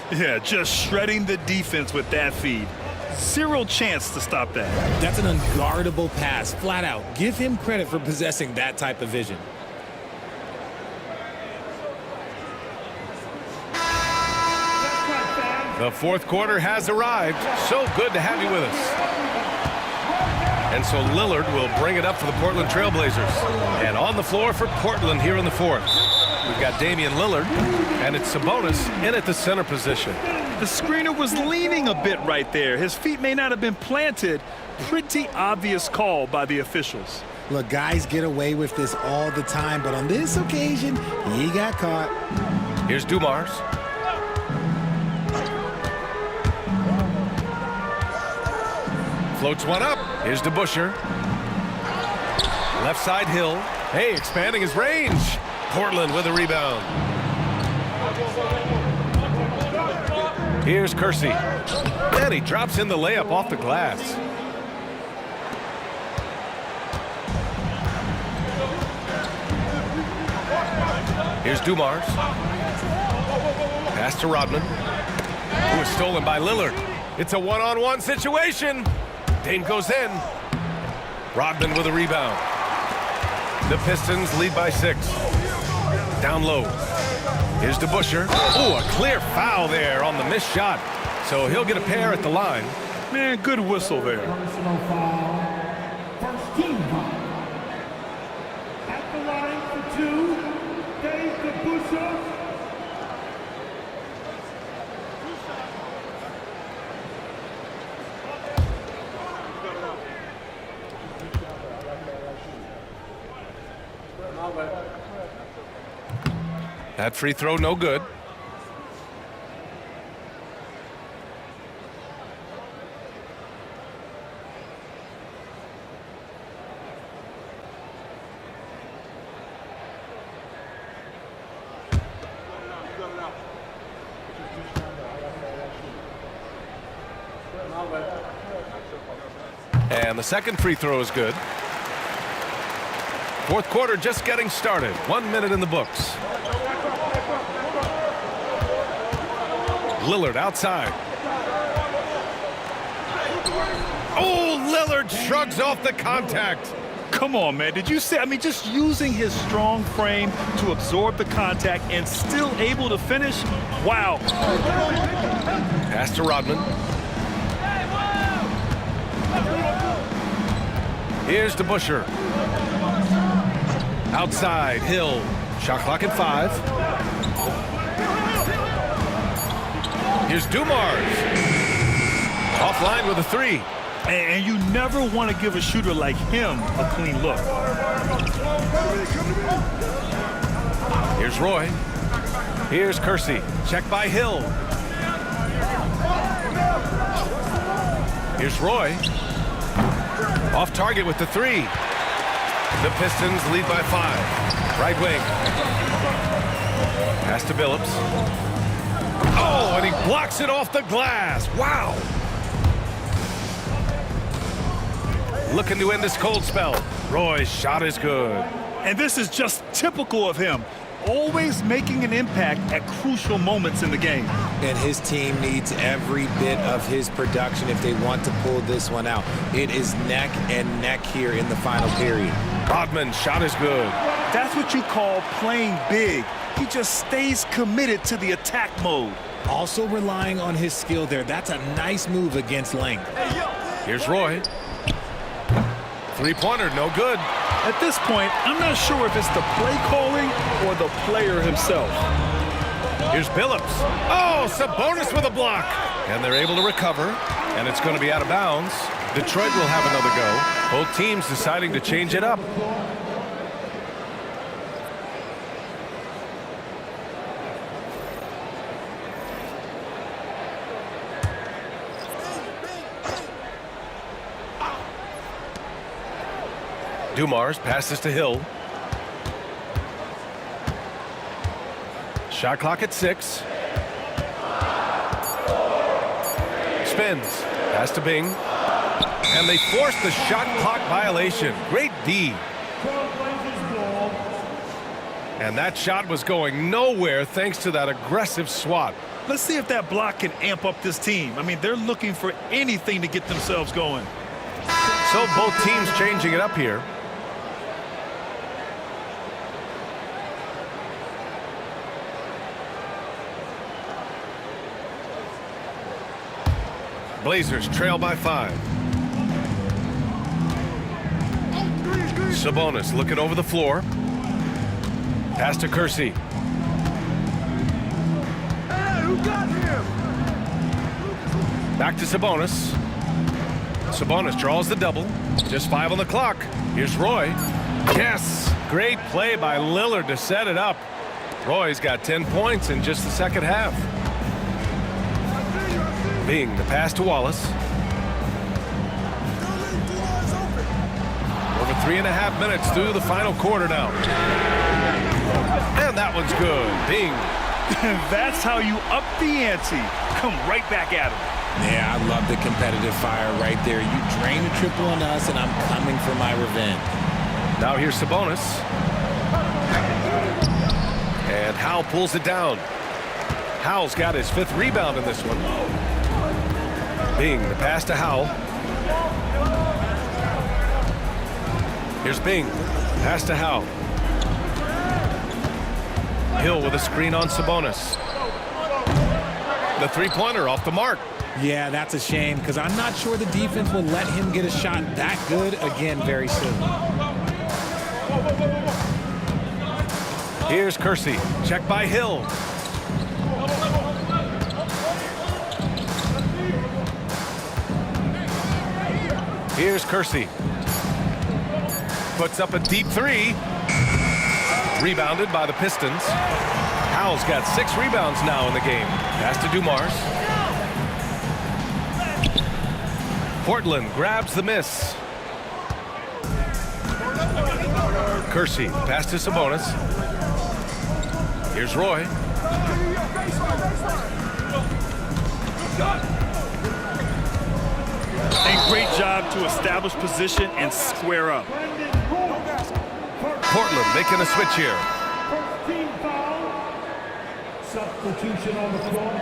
Yeah, just shredding the defense with that feed. Zero chance to stop that. That's an unguardable pass, flat out. Give him credit for possessing that type of vision. The fourth quarter has arrived. So good to have you with us. And so Lillard will bring it up for the Portland Trail Blazers. And on the floor for Portland here in the fourth. We've got Damian Lillard, and it's Sabonis in at the center position. The screener was leaning a bit right there. His feet may not have been planted. Pretty obvious call by the officials. Look, guys get away with this all the time, but on this occasion, he got caught. Here's Dumars. Floats one up. Here's DeBuscher. Left side Hill. Hey, expanding his range. Portland with a rebound. Here's Kersey. And he drops in the layup off the glass. Here's Dumars. Pass to Rodman, who is stolen by Lillard. It's a one-on-one situation. Dame goes in. Rodman with a rebound. The Pistons lead by 6. Down low. Here's DeBuscher. Oh, a clear foul there on the missed shot. So he'll get a pair at the line. Man, good whistle there. Personal foul. First team foul. At the line for 2, Dave DeBuscher. That free throw no good. And the second free throw is good. Fourth quarter just getting started. 1 minute in the books. Lillard outside. Oh, Lillard shrugs off the contact. Come on, man. Did you see? I mean, just using his strong frame to absorb the contact and still able to finish. Wow. Pass to Rodman. Here's to Busher. Outside, Hill. Shot clock at 5. Here's Dumars. Offline with a 3. And you never want to give a shooter like him a clean look. Here's Roy. Here's Kersey. Check by Hill. Here's Roy. Off target with the 3. The Pistons lead by 5. Right wing. Pass to Billups. Oh, and he blocks it off the glass. Wow. Looking to end this cold spell. Roy's shot is good. And this is just typical of him. Always making an impact at crucial moments in the game. And his team needs every bit of his production if they want to pull this one out. It is neck and neck here in the final period. Rodman's shot is good. That's what you call playing big. He just stays committed to the attack mode. Also relying on his skill there. That's a nice move against length. Here's Roy. Three-pointer, no good. At this point, I'm not sure if it's the play calling or the player himself. Here's Billups. Oh, Sabonis with a block. And they're able to recover, and it's going to be out of bounds. Detroit will have another go. Both teams deciding to change it up. Dumars passes to Hill. Shot clock at 6. Spins. Pass to Bing. And they force the shot clock violation. Great D. And that shot was going nowhere thanks to that aggressive swat. Let's see if that block can amp up this team. I mean, they're looking for anything to get themselves going. So both teams changing it up here. Blazers trail by 5. Sabonis looking over the floor. Pass to Kersey. Hey, who got him? Back to Sabonis. Sabonis draws the double. Just 5 on the clock. Here's Roy. Yes! Great play by Lillard to set it up. Roy's got 10 points in just the second half. Bing, the pass to Wallace. Over 3.5 minutes through the final quarter now. And that one's good. Bing. That's how you up the ante. Come right back at him. Yeah, I love the competitive fire right there. You drain a triple on us, and I'm coming for my revenge. Now here's Sabonis. And Howell pulls it down. Howell's got his 5th rebound in this one. Bing, the pass to Howell. Here's Bing. Pass to Howell. Hill with a screen on Sabonis. The three-pointer off the mark. Yeah, that's a shame because I'm not sure the defense will let him get a shot that good again very soon. Here's Kersey. Check by Hill. Here's Kersey. Puts up a deep 3. Rebounded by the Pistons. Howell's got 6 rebounds now in the game. Pass to Dumars. Portland grabs the miss. Kersey, pass to Sabonis. Here's Roy. establish position and square up. Portland making a switch here. First team foul. Substitution on the floor.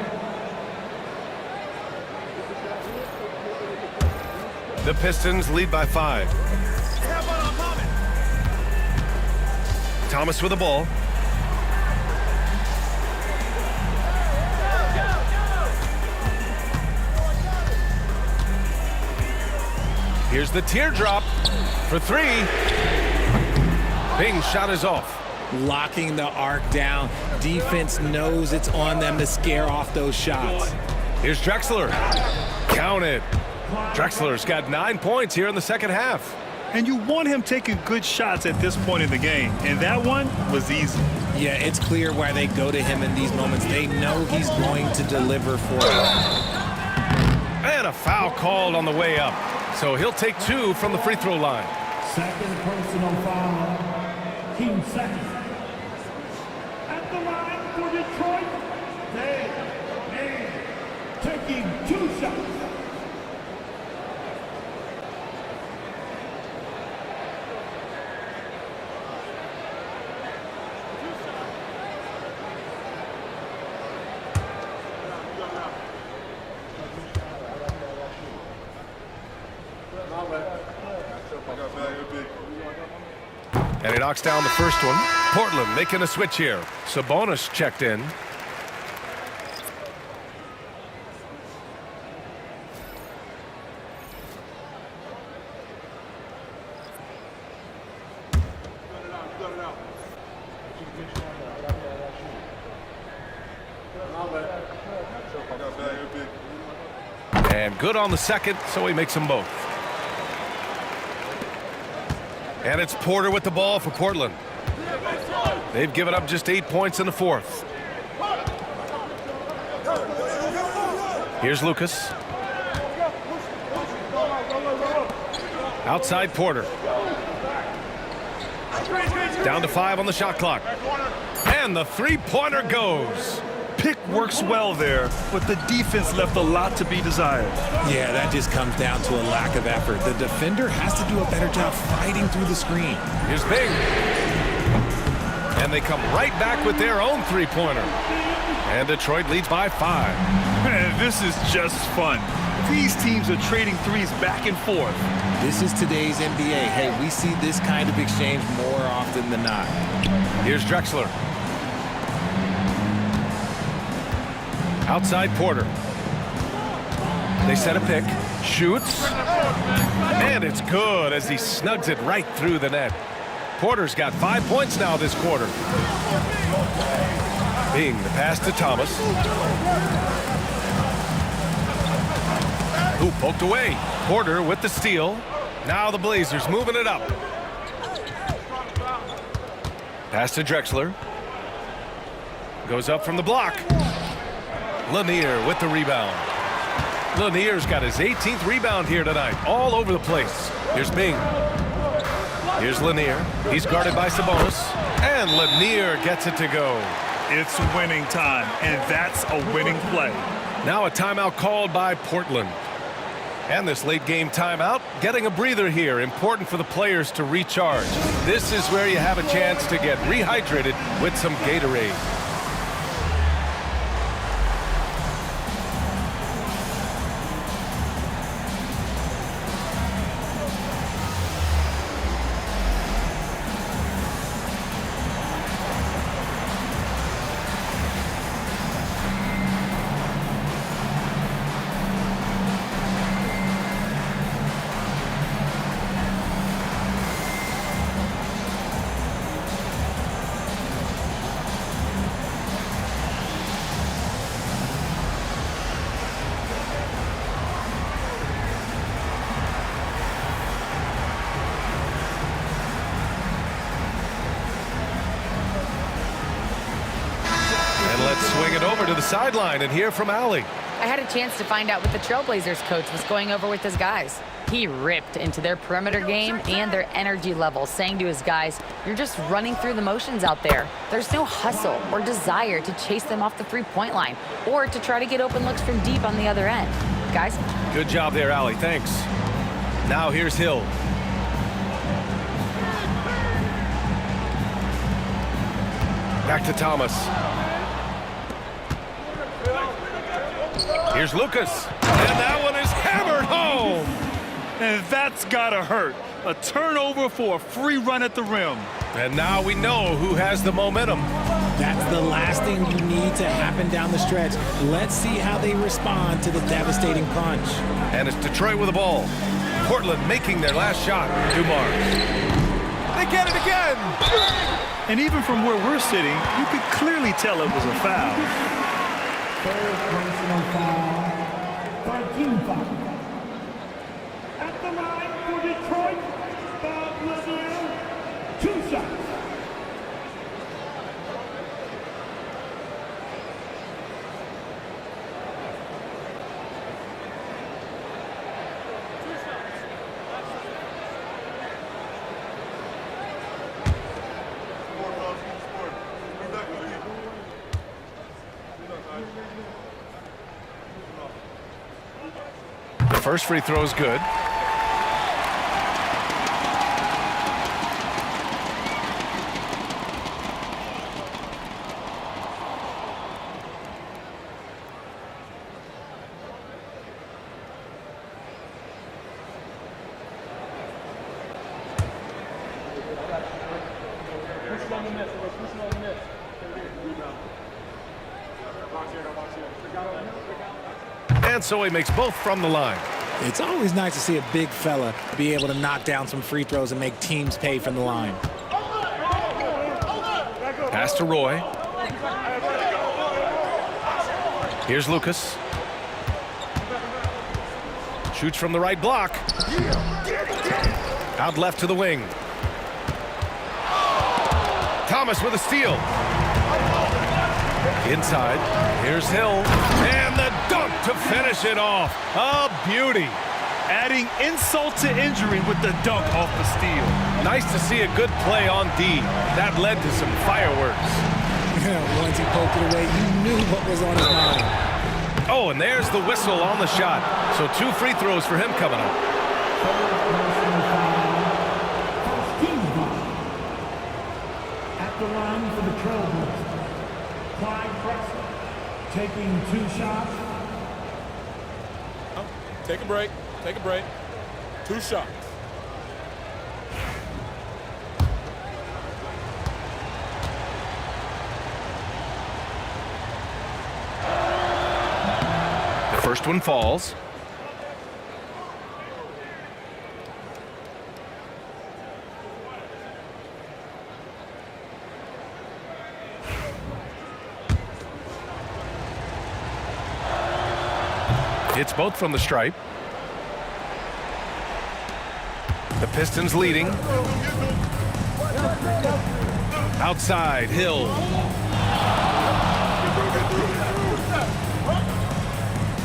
The Pistons lead by 5. Thomas with the ball. Here's the teardrop for 3. Bing shot is off. Locking the arc down. Defense knows it's on them to scare off those shots. Here's Drexler. Counted. Drexler's got 9 points here in the second half. And you want him taking good shots at this point in the game. And that one was easy. Yeah, it's clear why they go to him in these moments. They know he's going to deliver for them. And a foul called on the way up. So he'll take 2 from the free throw line. Second personal foul. Team second. At the line for Detroit, taking 2 shots. And he knocks down the first one. Portland making a switch here. Sabonis checked in. And good on the second, so he makes them both. And it's Porter with the ball for Portland. They've given up just 8 points in the fourth. Here's Lucas. Outside Porter. Down to 5 on the shot clock. And the three-pointer goes. Pick works well there, but the defense left a lot to be desired. Yeah, that just comes down to a lack of effort. The defender has to do a better job fighting through the screen. Here's Bing. And they come right back with their own three-pointer. And Detroit leads by 5. Man, this is just fun. These teams are trading threes back and forth. This is today's NBA. Hey, we see this kind of exchange more often than not. Here's Drexler. Outside Porter. They set a pick. Shoots. And it's good as he snugs it right through the net. Porter's got 5 points now this quarter. Bing, the pass to Thomas. Who poked away. Porter with the steal. Now the Blazers moving it up. Pass to Drexler. Goes up from the block. Lanier with the rebound. Lanier's got his 18th rebound here tonight. All over the place. Here's Bing. Here's Lanier. He's guarded by Sabonis. And Lanier gets it to go. It's winning time, and that's a winning play. Now a timeout called by Portland. And this late game timeout, getting a breather here. Important for the players to recharge. This is where you have a chance to get rehydrated with some Gatorade. Let's swing it over to the sideline and hear from Allie. I had a chance to find out what the Trailblazers coach was going over with his guys. He ripped into their perimeter game and their energy level, saying to his guys, you're just running through the motions out there. There's no hustle or desire to chase them off the three-point line or to try to get open looks from deep on the other end. Guys? Good job there, Allie. Thanks. Now here's Hill. Back to Thomas. Here's Lucas. And that one is hammered home. And that's gotta hurt. A turnover for a free run at the rim. And now we know who has the momentum. That's the last thing you need to happen down the stretch. Let's see how they respond to the devastating punch. And it's Detroit with the ball. Portland making their last shot. Dumars. They get it again. And even from where we're sitting, you could clearly tell it was a foul. Third personal foul. 13 foul. At the line for Detroit, Bob Lanier, 2 shots. The first free throw is good. And so he makes both from the line. It's always nice to see a big fella be able to knock down some free throws and make teams pay from the line. Pass to Roy. Here's Lucas. Shoots from the right block. Out left to the wing. Thomas with a steal. Inside. Here's Hill. And the dunk to finish it off. A beauty. Adding insult to injury with the dunk off the steal. Nice to see a good play on D. That led to some fireworks. Once he poked it away, you knew what was on his mind. Oh, and there's the whistle on the shot. So 2 free throws for him coming up. At the line for the Trailblazers, Clyde Drexler taking 2 shots. Take a break. Take a break. 2 shots. The first one falls. It's both from the stripe. The Pistons leading. Outside, Hill.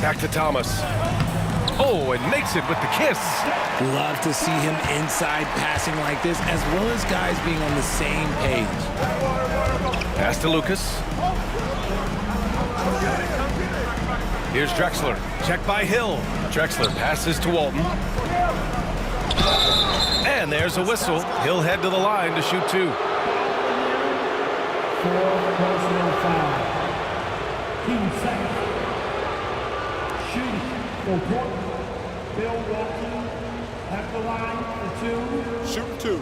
Back to Thomas. Oh, and makes it with the kiss. Love to see him inside passing like this, as well as guys being on the same page. Pass to Lucas. Here's Drexler. Check by Hill. Drexler passes to Walton. And there's a whistle. He'll head to the line to shoot 2. 4 personal foul. Team second. Shooting for Portland. Bill Walton at the line for 2. Shooting 2.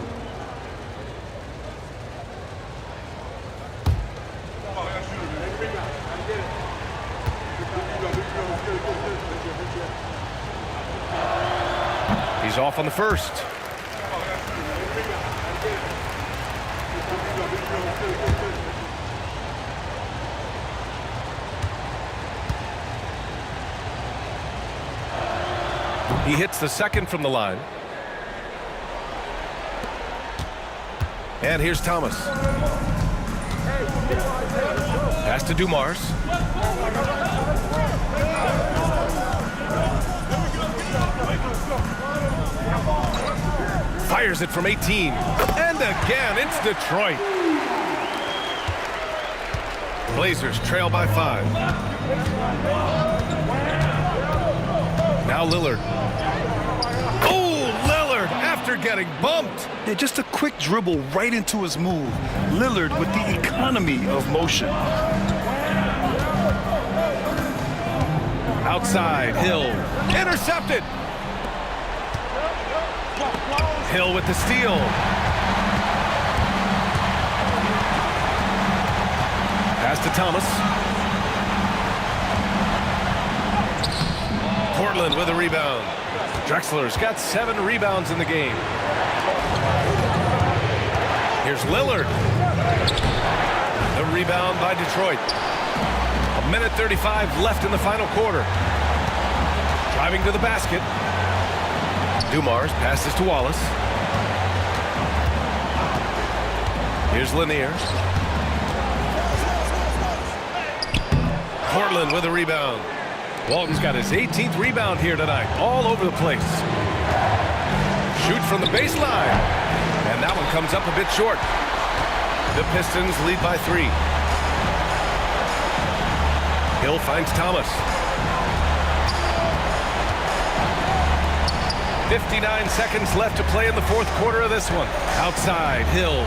He's off on the first. He hits the second from the line. And here's Thomas. Pass to Dumars. Fires it from 18. And again, it's Detroit. Blazers trail by 5. Now Lillard. Oh, after getting bumped. Yeah, just a quick dribble right into his move. Lillard with the economy of motion. Outside, Hill. Intercepted. Hill with the steal. Pass to Thomas. Portland with a rebound. Drexler's got 7 rebounds in the game. Here's Lillard. The rebound by Detroit. 1:35 left in the final quarter. Driving to the basket. Dumars passes to Wallace. Here's Lanier. Portland with a rebound. Walton's got his 18th rebound here tonight, all over the place. Shoot from the baseline. And that one comes up a bit short. The Pistons lead by 3. Hill finds Thomas. 59 seconds left to play in the fourth quarter of this one. Outside, Hill.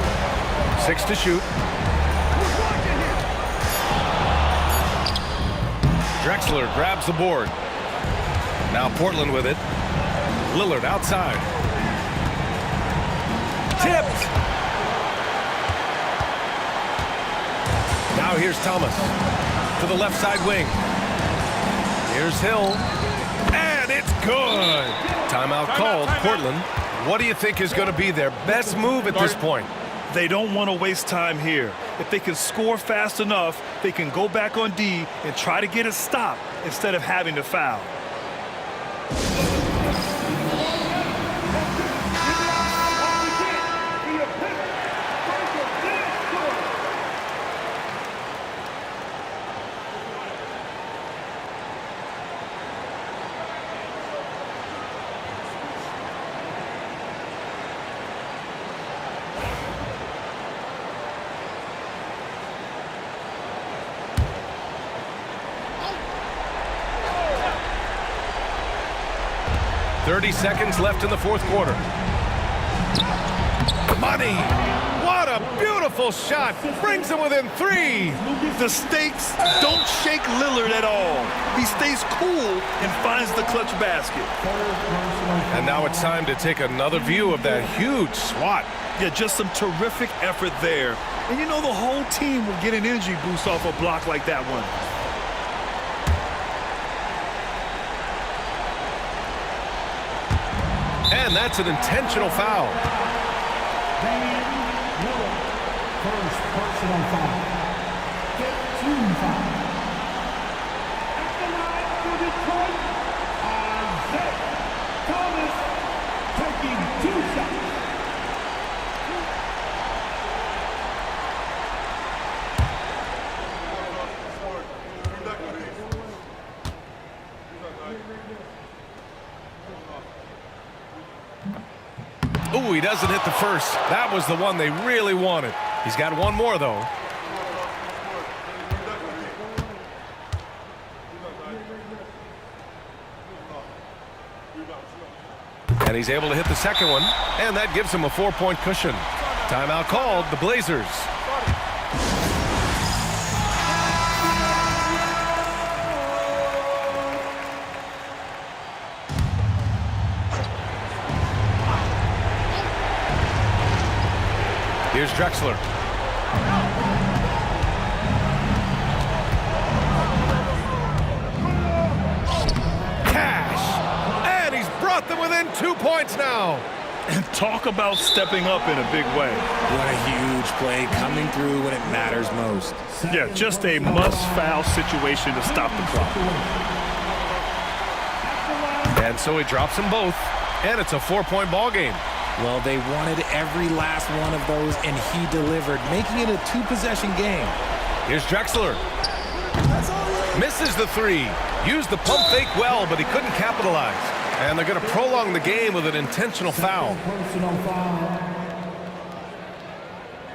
6 to shoot. Drexler grabs the board. Now Portland with it. Lillard outside. Tipped. Now here's Thomas to the left side wing. Here's Hill. And it's good. Timeout called. Portland, what do you think is going to be their best move at this point? They don't want to waste time here. If they can score fast enough, they can go back on D and try to get a stop instead of having to foul. .30 seconds left in the fourth quarter. Money! What a beautiful shot! Brings him within 3. The stakes don't shake Lillard at all. He stays cool and finds the clutch basket. And now it's time to take another view of that huge swat. Yeah, just some terrific effort there. And you know the whole team will get an energy boost off a block like that one. And that's an intentional foul. First personal foul. 15 foul. At the line for Detroit, Isaiah Thomas taking 2 shots. Ooh, he doesn't hit the first. That was the one they really wanted. He's got one more, though. And he's able to hit the second one, and that gives him a 4-point cushion. Timeout called, the Blazers. Here's Drexler. Cash! And he's brought them within 2 points now. And talk about stepping up in a big way. What a huge play, coming through when it matters most. Yeah, just a must-foul situation to stop the clock. And so he drops them both, and it's a 4-point ball game. Well, they wanted every last one of those, and he delivered, making it a 2-possession game. Here's Drexler. Misses the 3. Used the pump fake well, but he couldn't capitalize. And they're going to prolong the game with an intentional foul. Personal foul.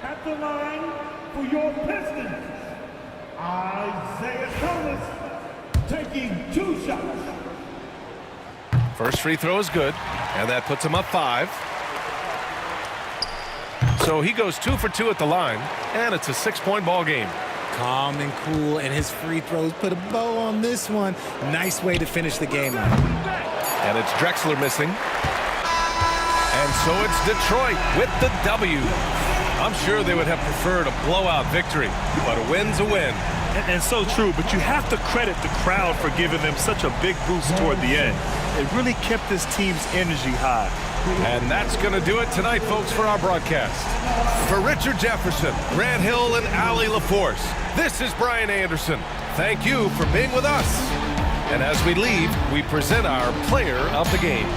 At the line for your Pistons, Isaiah Thomas taking 2 shots. First free throw is good, and that puts him up 5. So he goes 2 for 2 at the line, and it's a 6-point ball game. Calm and cool, and his free throws put a bow on this one. Nice way to finish the game. And it's Drexler missing. And so it's Detroit with the W. I'm sure they would have preferred a blowout victory, but a win's a win. And so true, but you have to credit the crowd for giving them such a big boost toward the end. It really kept this team's energy high. And that's going to do it tonight, folks, for our broadcast. For Richard Jefferson, Grant Hill, and Allie LaForce, this is Brian Anderson. Thank you for being with us. And as we leave, we present our player of the game.